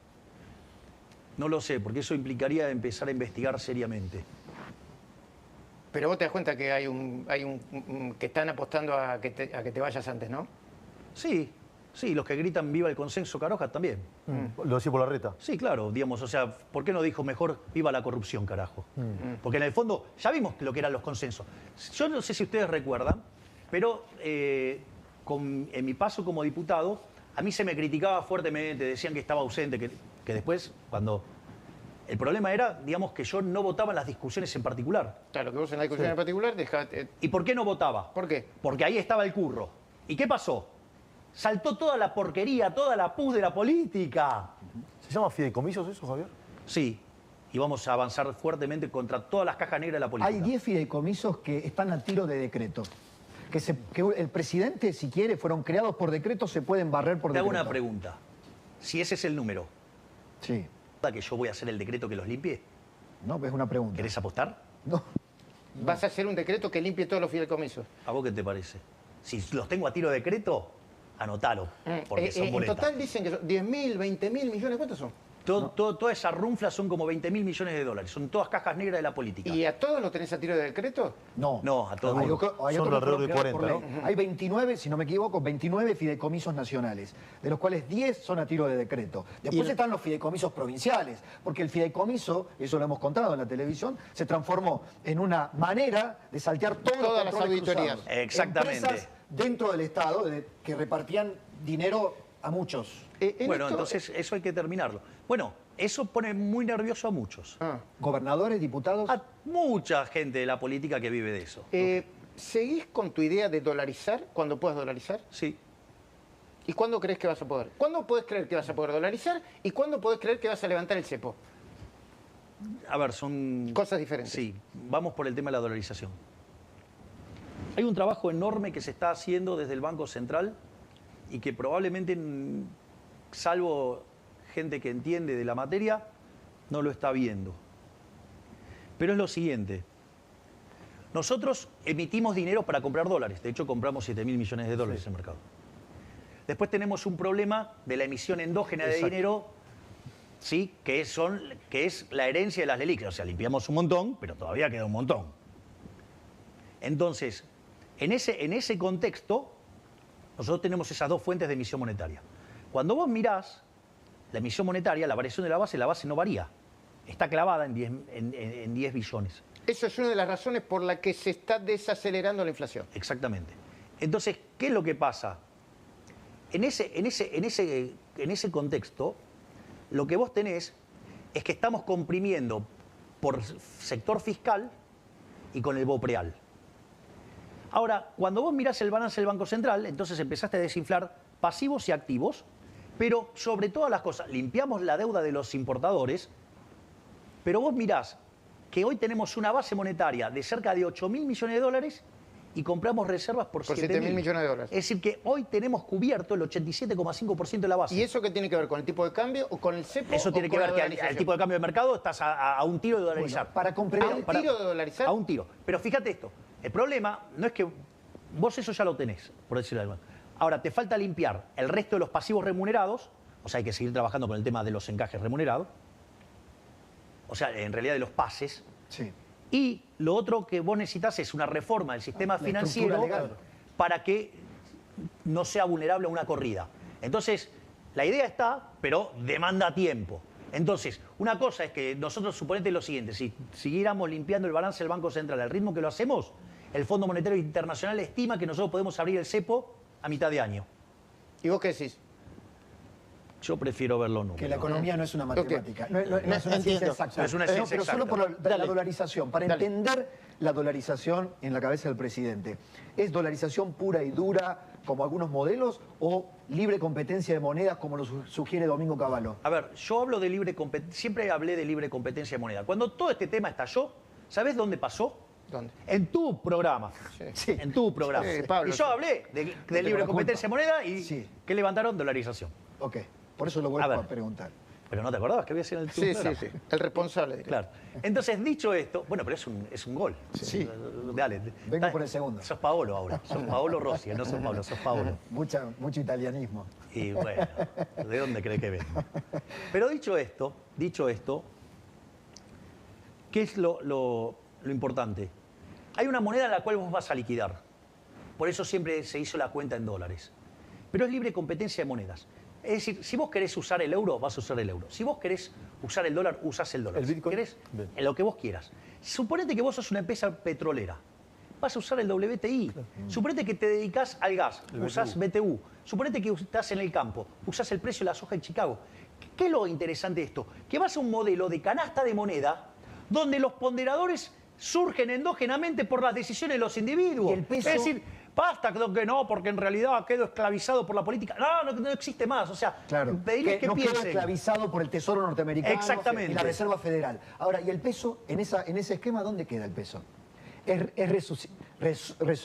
No lo sé, porque eso implicaría empezar a investigar seriamente. Pero vos te das cuenta que que están apostando a que te vayas antes, ¿no? Sí, los que gritan viva el consenso Carojas también. Lo decía por la reta. Sí, claro, digamos, o sea, ¿por qué no dijo mejor viva la corrupción, carajo? Porque en el fondo ya vimos lo que eran los consensos. Yo no sé si ustedes recuerdan, pero en mi paso como diputado, a mí se me criticaba fuertemente, decían que estaba ausente, que después, cuando... El problema era, digamos, que yo no votaba en las discusiones en particular. Claro, que vos en la discusión en particular dejaste... ¿Y por qué no votaba? ¿Por qué? Porque ahí estaba el curro. ¿Y qué pasó? Saltó toda la porquería, toda la pus de la política. ¿Se llama fideicomisos eso, Javier? Sí, y vamos a avanzar fuertemente contra todas las cajas negras de la política. Hay 10 fideicomisos que están a tiro de decreto. Que el presidente, si quiere, fueron creados por decreto, se pueden barrer por Te hago decreto. una pregunta. Si ese es el número, Sí. ¿que yo voy a hacer el decreto que los limpie? No, es una pregunta. ¿Querés apostar? No. Vas a hacer un decreto que limpie todos los fideicomisos. ¿A vos qué te parece? Si los tengo a tiro de decreto, anotalo, porque son En boletas. total dicen que son 10.000, 20.000 millones. ¿Cuántos son? Toda esa runfla son como 20.000 millones de dólares. Son todas cajas negras de la política. ¿Y a todos los tenés a tiro de decreto? No. No, a todos Hay no. otros Son que alrededor fueron de creados 40, por ley. Hay 29, si no me equivoco, 29 fideicomisos nacionales, de los cuales 10 son a tiro de decreto. Después están los fideicomisos provinciales, porque el fideicomiso, eso lo hemos contado en la televisión, se transformó en una manera de saltear todos Todas los las controles auditorías. cruzados. Exactamente. Empresas dentro del Estado que repartían dinero a muchos. Bueno, esto- entonces eso hay que terminarlo. Bueno, eso pone muy nervioso a muchos. Gobernadores, diputados. A mucha gente de la política que vive de eso. ¿Seguís con tu idea de dolarizar cuando puedas dolarizar? Sí. ¿Y cuándo crees que vas a poder? ¿Cuándo podés creer que vas a poder dolarizar? ¿Y cuándo podés creer que vas a levantar el cepo? A ver, son... Cosas diferentes. Sí, vamos por el tema de la dolarización. Hay un trabajo enorme que se está haciendo desde el Banco Central y que probablemente, salvo gente que entiende de la materia, no lo está viendo. Pero es lo siguiente. Nosotros emitimos dinero para comprar dólares. De hecho, compramos 7.000 millones de dólares en el mercado. Después tenemos un problema de la emisión endógena de dinero, ¿sí? que es la herencia de las LELIQ. O sea, limpiamos un montón, pero todavía queda un montón. Entonces, en ese contexto, nosotros tenemos esas dos fuentes de emisión monetaria. Cuando vos mirás la emisión monetaria, la variación de la base no varía. Está clavada en 10 billones. Eso es una de las razones por la que se está desacelerando la inflación. Exactamente. Entonces, ¿qué es lo que pasa? En ese contexto, lo que vos tenés es que estamos comprimiendo por sector fiscal y con el BOPREAL. Ahora, cuando vos mirás el balance del Banco Central, entonces empezaste a desinflar pasivos y activos, pero sobre todas las cosas, limpiamos la deuda de los importadores, pero vos mirás que hoy tenemos una base monetaria de cerca de 8.000 millones de dólares y compramos reservas por 7.000 millones de dólares. Es decir, que hoy tenemos cubierto el 87,5% de la base. ¿Y eso qué tiene que ver con el tipo de cambio o con el cepo? Eso tiene que ver que al tipo de cambio de mercado estás a un tiro de dolarizar. Bueno, para completar, ¿A un tiro de dolarizar? A un tiro. Pero fíjate esto, el problema no es que vos eso ya lo tenés, por decirlo de alguna manera. Ahora, te falta limpiar el resto de los pasivos remunerados, o sea, hay que seguir trabajando con el tema de los encajes remunerados, o sea, en realidad de los pases. Sí. Y lo otro que vos necesitas es una reforma del sistema La financiero estructura legal. para que no sea vulnerable a una corrida. Entonces, la idea está, pero demanda tiempo. Entonces, una cosa es que nosotros suponete lo siguiente, si siguiéramos limpiando el balance del Banco Central al ritmo que lo hacemos, el Fondo Monetario Internacional estima que nosotros podemos abrir el cepo a mitad de año. ¿Y vos qué decís? Yo prefiero ver los números. Que la economía no es una matemática, no es una ciencia Entiendo. exacta. No es una ciencia pero exacta. solo por la dolarización. Para Dale. entender la dolarización en la cabeza del presidente, ¿es dolarización pura y dura como algunos modelos o libre competencia de monedas como lo sugiere Domingo Cavallo? A ver, yo hablo de libre competencia, siempre hablé de libre competencia de moneda. Cuando todo este tema estalló, ¿sabés dónde pasó? ¿Dónde? En tu programa. Sí. En tu programa. Sí, Pablo, y yo sí. hablé de tengo libre la competencia de culpa. moneda y Sí. ¿qué levantaron? Dolarización. Ok, por eso lo A vuelvo ver. a preguntar. Pero no te acordabas que había sido en el tu Sí, programa. sí. El responsable. diría. Claro. Entonces, dicho esto, bueno, pero es un gol. Sí. Dale. Vengo por el segundo. Sos Paolo ahora. Sos Paolo Rossi, no sos Pablo, sos Paolo. Mucho italianismo. Y bueno, ¿de dónde cree que vengo? Pero dicho esto, ¿qué es lo importante? Hay una moneda en la cual vos vas a liquidar. Por eso siempre se hizo la cuenta en dólares. Pero es libre competencia de monedas. Es decir, si vos querés usar el euro, vas a usar el euro. Si vos querés usar el dólar, usás el dólar. ¿El Si Bitcoin? querés, Bien. en lo que vos quieras. Suponete que vos sos una empresa petrolera. Vas a usar el WTI. Suponete que te dedicás al gas, usás BTU. Suponete que estás en el campo, usás el precio de la soja en Chicago. ¿Qué es lo interesante de esto? Que vas a un modelo de canasta de moneda donde los ponderadores surgen endógenamente por las decisiones de los individuos. Y el peso- Es decir, basta que no, porque en realidad quedo esclavizado por la política. No existe más. O sea, Claro, pedirles que no queda piensen. esclavizado por el Tesoro norteamericano Exactamente. y la Reserva Federal. Ahora, ¿y el peso, en ese esquema, dónde queda el peso?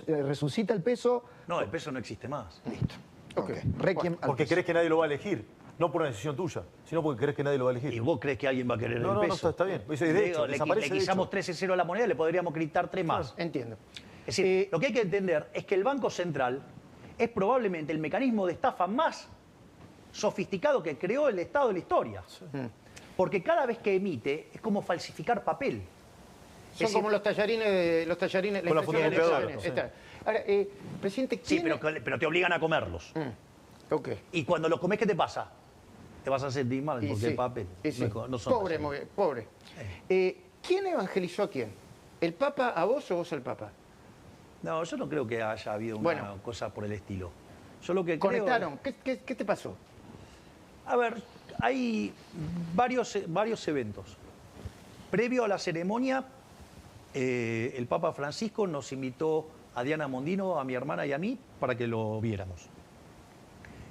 ¿Resucita el peso? No, el peso no existe más. Listo. Ok. Requiem al Porque peso. crees que nadie lo va a elegir. No por una decisión tuya, sino porque crees que nadie lo va a ¿Y elegir. vos crees que alguien va a querer No, el no, no, peso? está bien. Eso es de hecho, Le desaparece de quitamos hecho. 13-0 a la moneda, le podríamos quitar 3 más. Entiendo. Es decir, lo que hay que entender es que el Banco Central es probablemente el mecanismo de estafa más sofisticado que creó el Estado de la historia. Porque cada vez que emite es como falsificar papel. Es Son decir, como los tallarines, Con la impresión de fotocopiadora, tallarines. sí. Está. Ahora, presidente, Sí, ¿quién... pero te obligan a comerlos. Ok. Y cuando los comes, ¿qué te pasa? Te vas a sentir mal Y porque sí, el papel y sí. no son Pobre, tallarines. pobre. ¿Quién evangelizó a quién? ¿El Papa a vos o vos al Papa? No, yo no creo que haya habido una Bueno. cosa por el estilo. Yo lo que ¿Conectaron? ¿Qué te pasó? A ver, hay varios eventos. Previo a la ceremonia, el Papa Francisco nos invitó a Diana Mondino, a mi hermana y a mí, para que lo viéramos.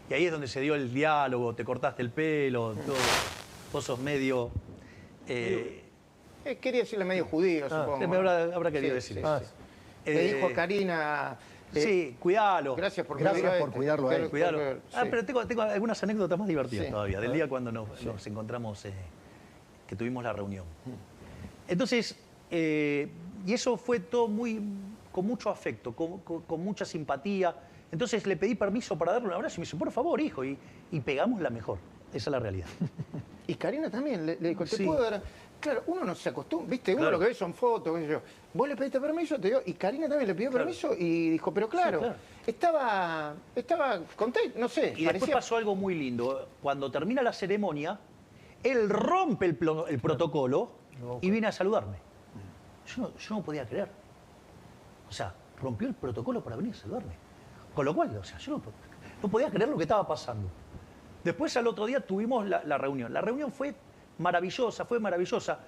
Y ahí es donde se dio el diálogo, te cortaste el pelo, todo, vos sos medio... Quería decirle medio judío, supongo. me habrá querido decir eso. Le dijo a Karina... sí, cuidalo. Gracias por cuidarlo a él. Cuidado. Sí. Pero tengo algunas anécdotas más divertidas Sí. todavía, del día cuando nos encontramos, que tuvimos la reunión. Entonces, y eso fue todo con mucho afecto, con mucha simpatía. Entonces le pedí permiso para darle un abrazo y me dice, por favor, hijo, y pegamos la mejor. Esa es la realidad. Y Karina también le dijo, ¿te Sí. puedo dar? Claro, uno no se acostumbra, ¿viste? Uno Claro. lo que ve son fotos, qué sé yo. Vos le pediste permiso, te dio, y Karina también le pidió Claro. permiso y dijo, pero claro, Sí, claro. estaba contento, no sé. Y después pasó algo muy lindo. Cuando termina la ceremonia, él rompe el protocolo y viene a saludarme. Yo no podía creer. O sea, rompió el protocolo para venir a saludarme. Con lo cual, o sea, yo no podía creer lo que estaba pasando. Después, al otro día, tuvimos la reunión. La reunión fue maravillosa, fue maravillosa.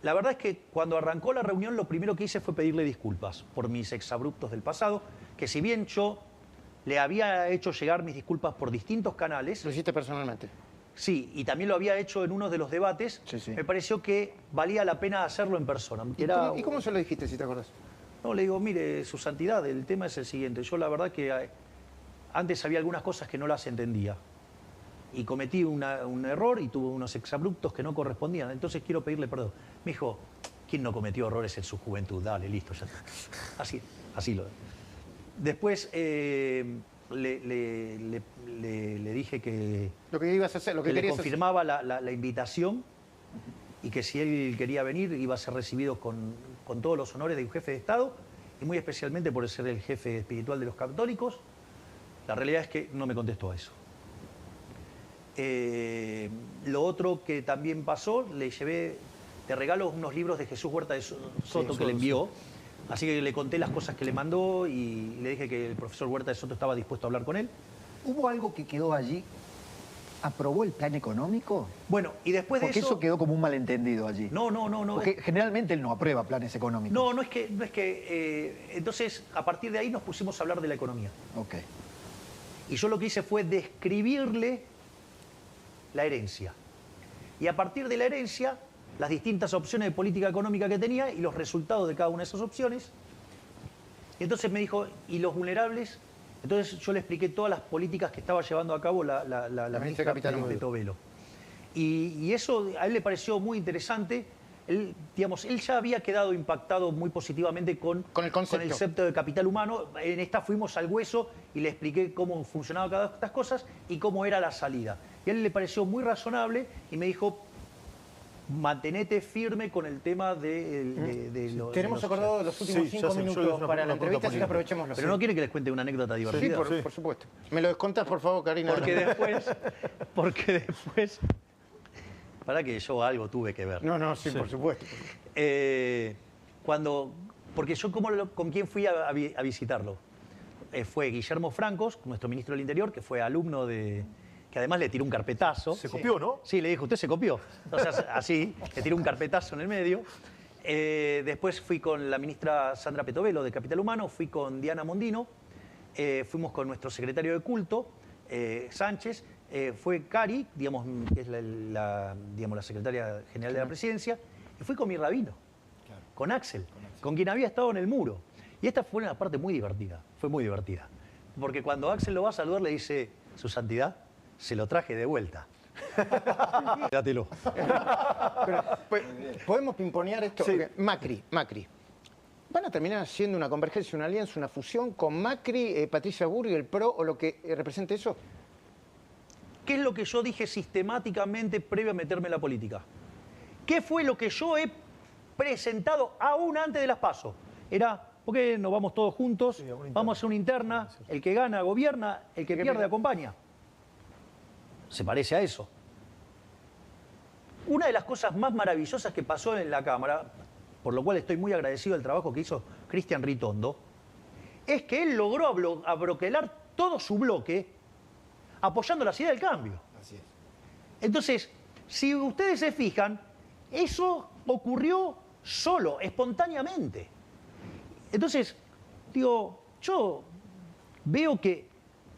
La verdad es que cuando arrancó la reunión, lo primero que hice fue pedirle disculpas por mis exabruptos del pasado, que si bien yo le había hecho llegar mis disculpas por distintos canales, Lo hiciste personalmente. sí, y también lo había hecho en uno de los debates, Sí. me pareció que valía la pena hacerlo en persona. ¿Y cómo se lo dijiste, si te acordás? No, le digo, mire, su santidad, el tema es el siguiente. Yo la verdad que antes había algunas cosas que no las entendía. Y cometí un error y tuve unos exabruptos que no correspondían. Entonces quiero pedirle perdón. Me dijo, ¿quién no cometió errores en su juventud? Dale, listo, ya está. Así lo... Después le dije que... Lo que ibas a hacer, lo que le querías hacer. confirmaba la invitación y que si él quería venir iba a ser recibido con todos los honores de un jefe de Estado y muy especialmente por ser el jefe espiritual de los católicos. La realidad es que no me contestó a eso. Lo otro que también pasó, le llevé de regalo unos libros de Jesús Huerta de Soto que le envió. Así que le conté las cosas que le mandó y le dije que el profesor Huerta de Soto estaba dispuesto a hablar con él. ¿Hubo algo que quedó allí? ¿Aprobó el plan económico? Bueno, y después de Porque eso quedó como un malentendido allí. No. Porque generalmente él no aprueba planes económicos. No es que entonces, a partir de ahí nos pusimos a hablar de la economía. Ok. Y yo lo que hice fue describirle la herencia. Y a partir de la herencia, las distintas opciones de política económica que tenía y los resultados de cada una de esas opciones. Y entonces me dijo, ¿y los vulnerables? Entonces yo le expliqué todas las políticas que estaba llevando a cabo la ministra Capital Humano. Petovelo. Y eso a él le pareció muy interesante. Él ya había quedado impactado muy positivamente con el concepto. con el concepto de capital humano. En esta fuimos al hueso y le expliqué cómo funcionaba cada una de estas cosas y cómo era la salida. Y a él le pareció muy razonable y me dijo, mantenete firme con el tema de los... Tenemos acordado los últimos Sí, 5 ya sé, yo minutos hice una para la pregunta entrevista, así que política. aprovechémoslo. Pero no quiere que les cuente una anécdota Sí, divertida. por supuesto. Me lo descontás, por favor, Karina. Porque después... Para que yo algo tuve que ver. No, sí, por supuesto. Porque yo con quién fui a visitarlo. Fue Guillermo Francos, nuestro ministro del Interior, que fue alumno que además le tiró un carpetazo. Se copió, ¿no? Sí, le dijo, usted se copió. O sea, así, le tiró un carpetazo en el medio. Después fui con la ministra Sandra Petovelo de Capital Humano, fui con Diana Mondino, fuimos con nuestro secretario de culto, Sánchez, fue Cari, digamos, que es la secretaria general de la presidencia, y fui con mi rabino, con Axel, con quien había estado en el muro. Y esta fue una parte muy divertida, fue muy divertida. Porque cuando Axel lo va a saludar le dice, su santidad, se lo traje de vuelta. Dátelo. Pero, pues, ¿podemos pimponear esto? Sí. Porque Macri. ¿Van a terminar haciendo una convergencia, una alianza, una fusión con Macri, Patricia Burri, el PRO o lo que represente eso? ¿Qué es lo que yo dije sistemáticamente previo a meterme en la política? ¿Qué fue lo que yo he presentado aún antes de las PASO? Era, ¿por qué no vamos todos juntos? Vamos a hacer una interna, el que gana gobierna, el que pierde acompaña. Se parece a eso. Una de las cosas más maravillosas que pasó en la Cámara, por lo cual estoy muy agradecido del trabajo que hizo Cristian Ritondo, es que él logró abroquelar todo su bloque apoyando las ideas del cambio. Así es. Entonces, si ustedes se fijan, eso ocurrió solo, espontáneamente. Entonces, digo, yo veo que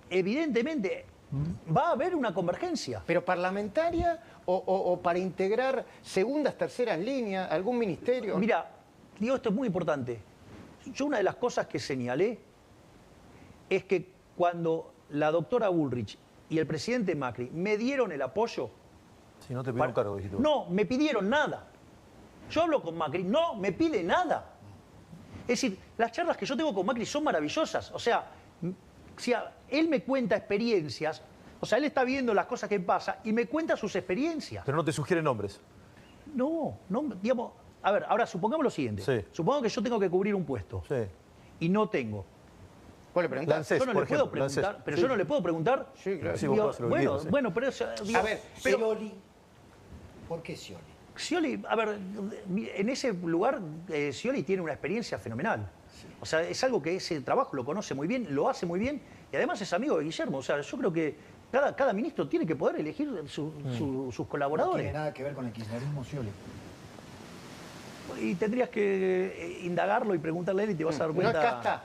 evidentemente va a haber una convergencia. ¿Pero parlamentaria o para integrar segundas, terceras líneas, algún ministerio? Mira, digo, esto es muy importante. Yo una de las cosas que señalé es que cuando la doctora Bullrich y el presidente Macri me dieron el apoyo, Si no te pidieron cargo, dijiste vos. No, me pidieron nada. Yo hablo con Macri, no me pide nada. Es decir, las charlas que yo tengo con Macri son maravillosas. O sea, si él me cuenta experiencias, o sea, él está viendo las cosas que pasa y me cuenta sus experiencias. Pero no te sugiere nombres. No, digamos, a ver, ahora supongamos lo siguiente. Sí. Supongamos que yo tengo que cubrir un puesto Sí. y no tengo. ¿Vos le preguntás? Lancés, Yo no por le puedo ejemplo, preguntar, Lancés. pero Sí. yo no le puedo preguntar. Sí, claro. Sí, vos Digo, podés hacer lo que quieras, sí. bueno, pero digo, A ver, pero Scioli, ¿por qué Scioli? Scioli, a ver, en ese lugar Scioli tiene una experiencia fenomenal. O sea, es algo que ese trabajo lo conoce muy bien, lo hace muy bien y además es amigo de Guillermo. O sea, yo creo que cada ministro tiene que poder elegir sus No colaboradores. tiene nada que ver con el kirchnerismo, Scioli. Y tendrías que indagarlo y preguntarle a él y te vas a dar No cuenta. es casta.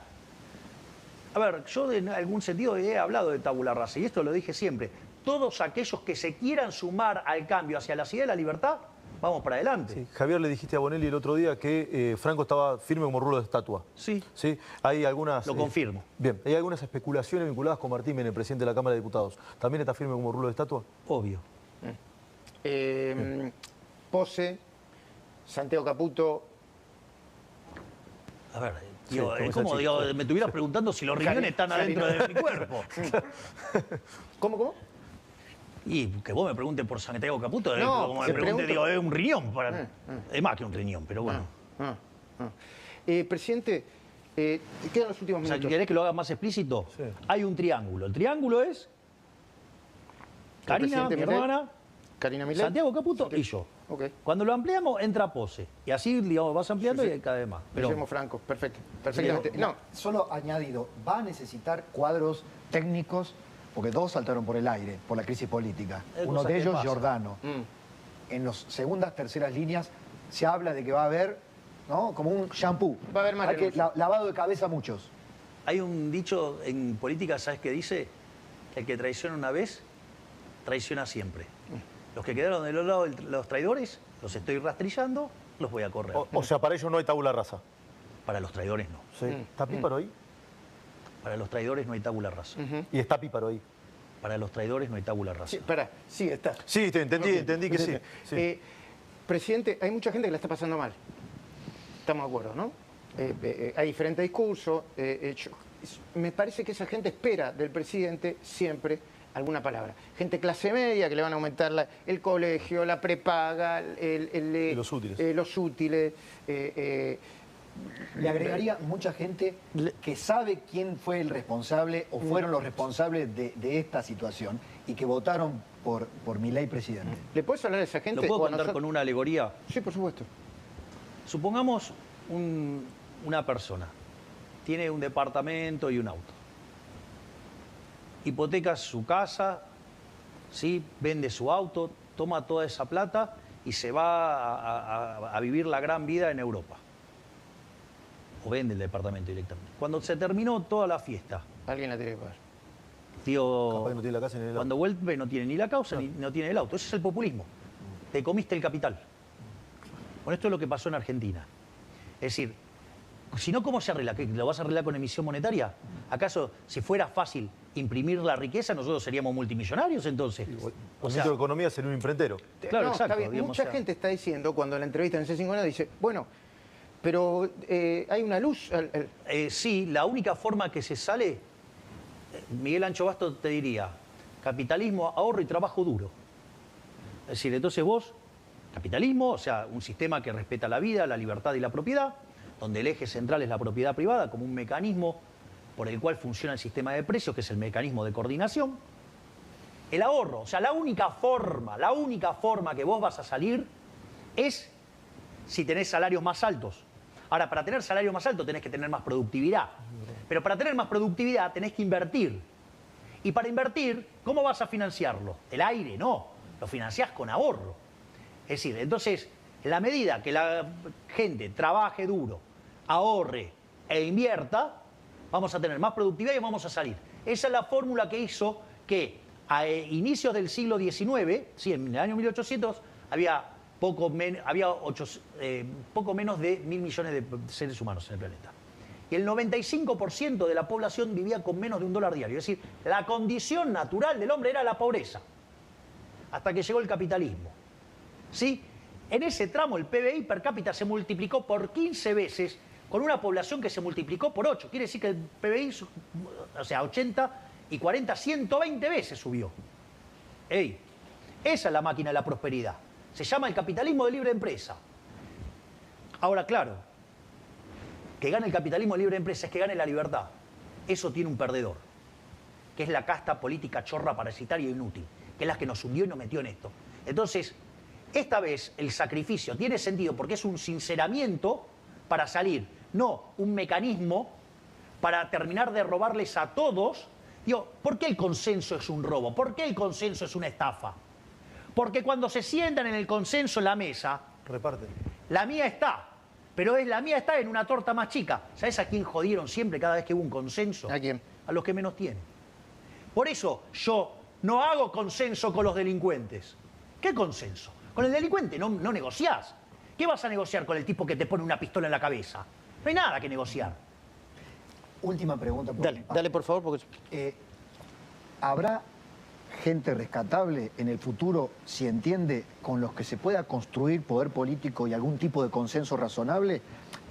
A ver, yo en algún sentido he hablado de tabula rasa y esto lo dije siempre. Todos aquellos que se quieran sumar al cambio hacia la ciudad de la libertad, vamos para adelante. Sí. Javier, le dijiste a Bonelli el otro día que Franco estaba firme como rulo de estatua. Sí. ¿Sí? Hay algunas... Lo confirmo. Bien, hay algunas especulaciones vinculadas con Martín Menem, presidente de la Cámara de Diputados. ¿También está firme como rulo de estatua? Obvio. Pose, Santiago Caputo. A ver, Sí, digo, como es esa como chica. digo, me estuvieras preguntando si los riñones están adentro de mi cuerpo. ¿Cómo? Y que vos me preguntes por Santiago Caputo, No, como me te pregunte, pregunto. digo, es un riñón. Es más que un riñón, pero bueno. Presidente, quedan los últimos O sea, minutos. ¿querés que lo haga más explícito? Sí. Hay un triángulo. El triángulo es Karina, presidente mi Milei, hermana, Karina Milei. Santiago Caputo y yo. Ok. Cuando lo ampliamos, entra Pose. Y así, digamos, vas ampliando y hay cada vez más. Pero Guillermo Franco, perfecto. Perfectamente. No, Solo añadido, va a necesitar cuadros técnicos, porque dos saltaron por el aire, por la crisis política. Es Uno cosas de que ellos, pasan. Giordano. En las segundas, terceras líneas se habla de que va a haber, ¿no?, como un shampoo. Va a haber más Hay que renuncias. lavado de cabeza a muchos. hay un dicho en política, ¿sabes qué dice? El que traiciona una vez, traiciona siempre. Los que quedaron del lado de los traidores, los estoy rastrillando, los voy a correr. O sea, para ellos no hay tabula rasa. Para los traidores no. Sí. ¿Está Píparo ahí? Para los traidores no hay tabula rasa. Y está Píparo ahí. Para los traidores no hay tabula rasa. sí, pará, sí, está. Sí, entendí que sí. Sí. Presidente, hay mucha gente que la está pasando mal. Estamos de acuerdo, ¿no? Hay diferentes discursos. Me parece que esa gente espera del presidente siempre alguna palabra. Gente clase media que le van a aumentar el colegio, la prepaga, los útiles. los útiles. Le agregaría mucha gente que sabe quién fue el responsable o fueron los responsables de esta situación y que votaron por Milei presidente. ¿Le puedes hablar a esa gente? ¿Lo puedo o a contar nosotros? con una alegoría? Sí, por supuesto. Supongamos una persona, tiene un departamento y un auto. Hipoteca su casa, ¿sí? Vende su auto, toma toda esa plata y se va a vivir la gran vida en Europa. O vende el departamento directamente. Cuando se terminó toda la fiesta, Alguien la tiene que pagar. tío, Capaz que no tiene la casa ni el auto. cuando vuelve no tiene ni la causa ni no tiene el auto. Ese es el populismo. Te comiste el capital. Bueno, esto es lo que pasó en Argentina. Es decir, si no, ¿cómo se arregla? ¿Qué, ¿Lo vas a arreglar con emisión monetaria? ¿Acaso, si fuera fácil imprimir la riqueza, nosotros seríamos multimillonarios entonces? El O sea, ministro de Economía sería un imprentero. claro, No, exacto. está bien. digamos, Mucha o sea, gente está diciendo, cuando en la entrevista en C5N dice, bueno, pero hay una luz. Sí, la única forma que se sale, Miguel Ancho Basto te diría, capitalismo, ahorro y trabajo duro. Es decir, entonces vos, capitalismo, o sea, un sistema que respeta la vida, la libertad y la propiedad, donde el eje central es la propiedad privada como un mecanismo por el cual funciona el sistema de precios, que es el mecanismo de coordinación. El ahorro, o sea, la única forma que vos vas a salir es si tenés salarios más altos. Ahora, para tener salarios más altos tenés que tener más productividad. Pero para tener más productividad tenés que invertir. Y para invertir, ¿cómo vas a financiarlo? El aire, no. Lo financiás con ahorro. Es decir, entonces, en la medida que la gente trabaje duro, ahorre e invierta, vamos a tener más productividad y vamos a salir. Esa es la fórmula que hizo que a inicios del siglo XIX, sí, en el año 1800, había poco menos de 1.000 millones de seres humanos en el planeta. Y el 95% de la población vivía con menos de $1 diario. Es decir, la condición natural del hombre era la pobreza. hasta que llegó el capitalismo. ¿Sí? En ese tramo el PBI per cápita se multiplicó por 15 veces con una población que se multiplicó por 8. Quiere decir que el PBI, o sea, 80 y 40, 120 veces subió. ¡Ey! Esa es la máquina de la prosperidad. Se llama el capitalismo de libre empresa. Ahora, claro, que gane el capitalismo de libre empresa es que gane la libertad. Eso tiene un perdedor, que es la casta política chorra, parasitaria e inútil, que es la que nos hundió y nos metió en esto. Entonces, esta vez el sacrificio tiene sentido porque es un sinceramiento para salir, no un mecanismo para terminar de robarles a todos. Digo, ¿por qué el consenso es un robo? ¿Por qué el consenso es una estafa? Porque cuando se sientan en el consenso en la mesa, Reparten. la mía está, pero la mía está en una torta más chica. ¿Sabes a quién jodieron siempre cada vez que hubo un consenso? ¿A quién? A los que menos tienen. Por eso yo no hago consenso con los delincuentes. ¿Qué consenso? Con el delincuente no negociás. ¿Qué vas a negociar con el tipo que te pone una pistola en la cabeza? No hay nada que negociar. Última pregunta. Por mi parte. Dale, por favor, porque... ¿Habrá gente rescatable en el futuro, si entiende, con los que se pueda construir poder político y algún tipo de consenso razonable?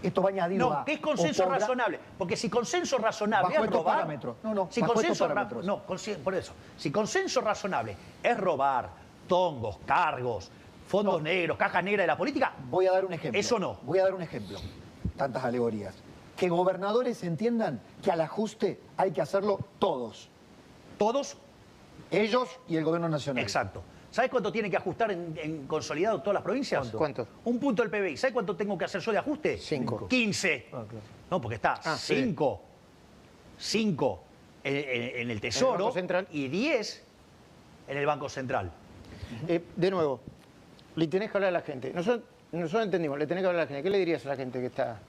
Esto va añadido a... No, ¿qué es consenso razonable? Porque si consenso razonable bajo es estos robar... parámetros. No, si bajo consenso estos parámetros. no, por eso. Si consenso razonable es robar, tongos, cargos, fondos negros, cajas negras de la política... Voy a dar un ejemplo. Eso no. Voy a dar un ejemplo. Tantas alegorías. Que gobernadores entiendan que al ajuste hay que hacerlo todos. Todos... Ellos y el gobierno nacional. Exacto. ¿Sabes cuánto tiene que ajustar en consolidado todas las provincias? ¿Cuánto? Un punto del PBI. ¿Sabes cuánto tengo que hacer yo de ajuste? 5. 15. Ah, claro. No, porque está 5. 5 en el Tesoro Banco Central. y 10 en el Banco Central. De nuevo, le tenés que hablar a la gente. Nosotros entendimos, le tenés que hablar a la gente. ¿Qué le dirías a la gente que está...?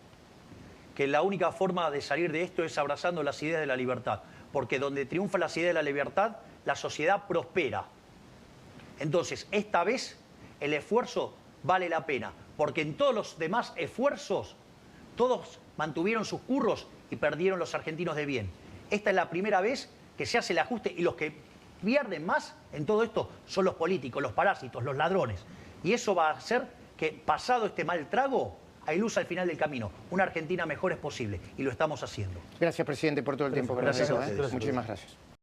Que la única forma de salir de esto es abrazando las ideas de la libertad. Porque donde triunfa las ideas de la libertad, la sociedad prospera. Entonces, esta vez el esfuerzo vale la pena. Porque en todos los demás esfuerzos, todos mantuvieron sus curros y perdieron los argentinos de bien. Esta es la primera vez que se hace el ajuste y los que pierden más en todo esto son los políticos, los parásitos, los ladrones. Y eso va a hacer que, pasado este mal trago, hay luz al final del camino. Una Argentina mejor es posible y lo estamos haciendo. Gracias, presidente, por todo el tiempo que nos Gracias a dio, ustedes. Muchísimas gracias.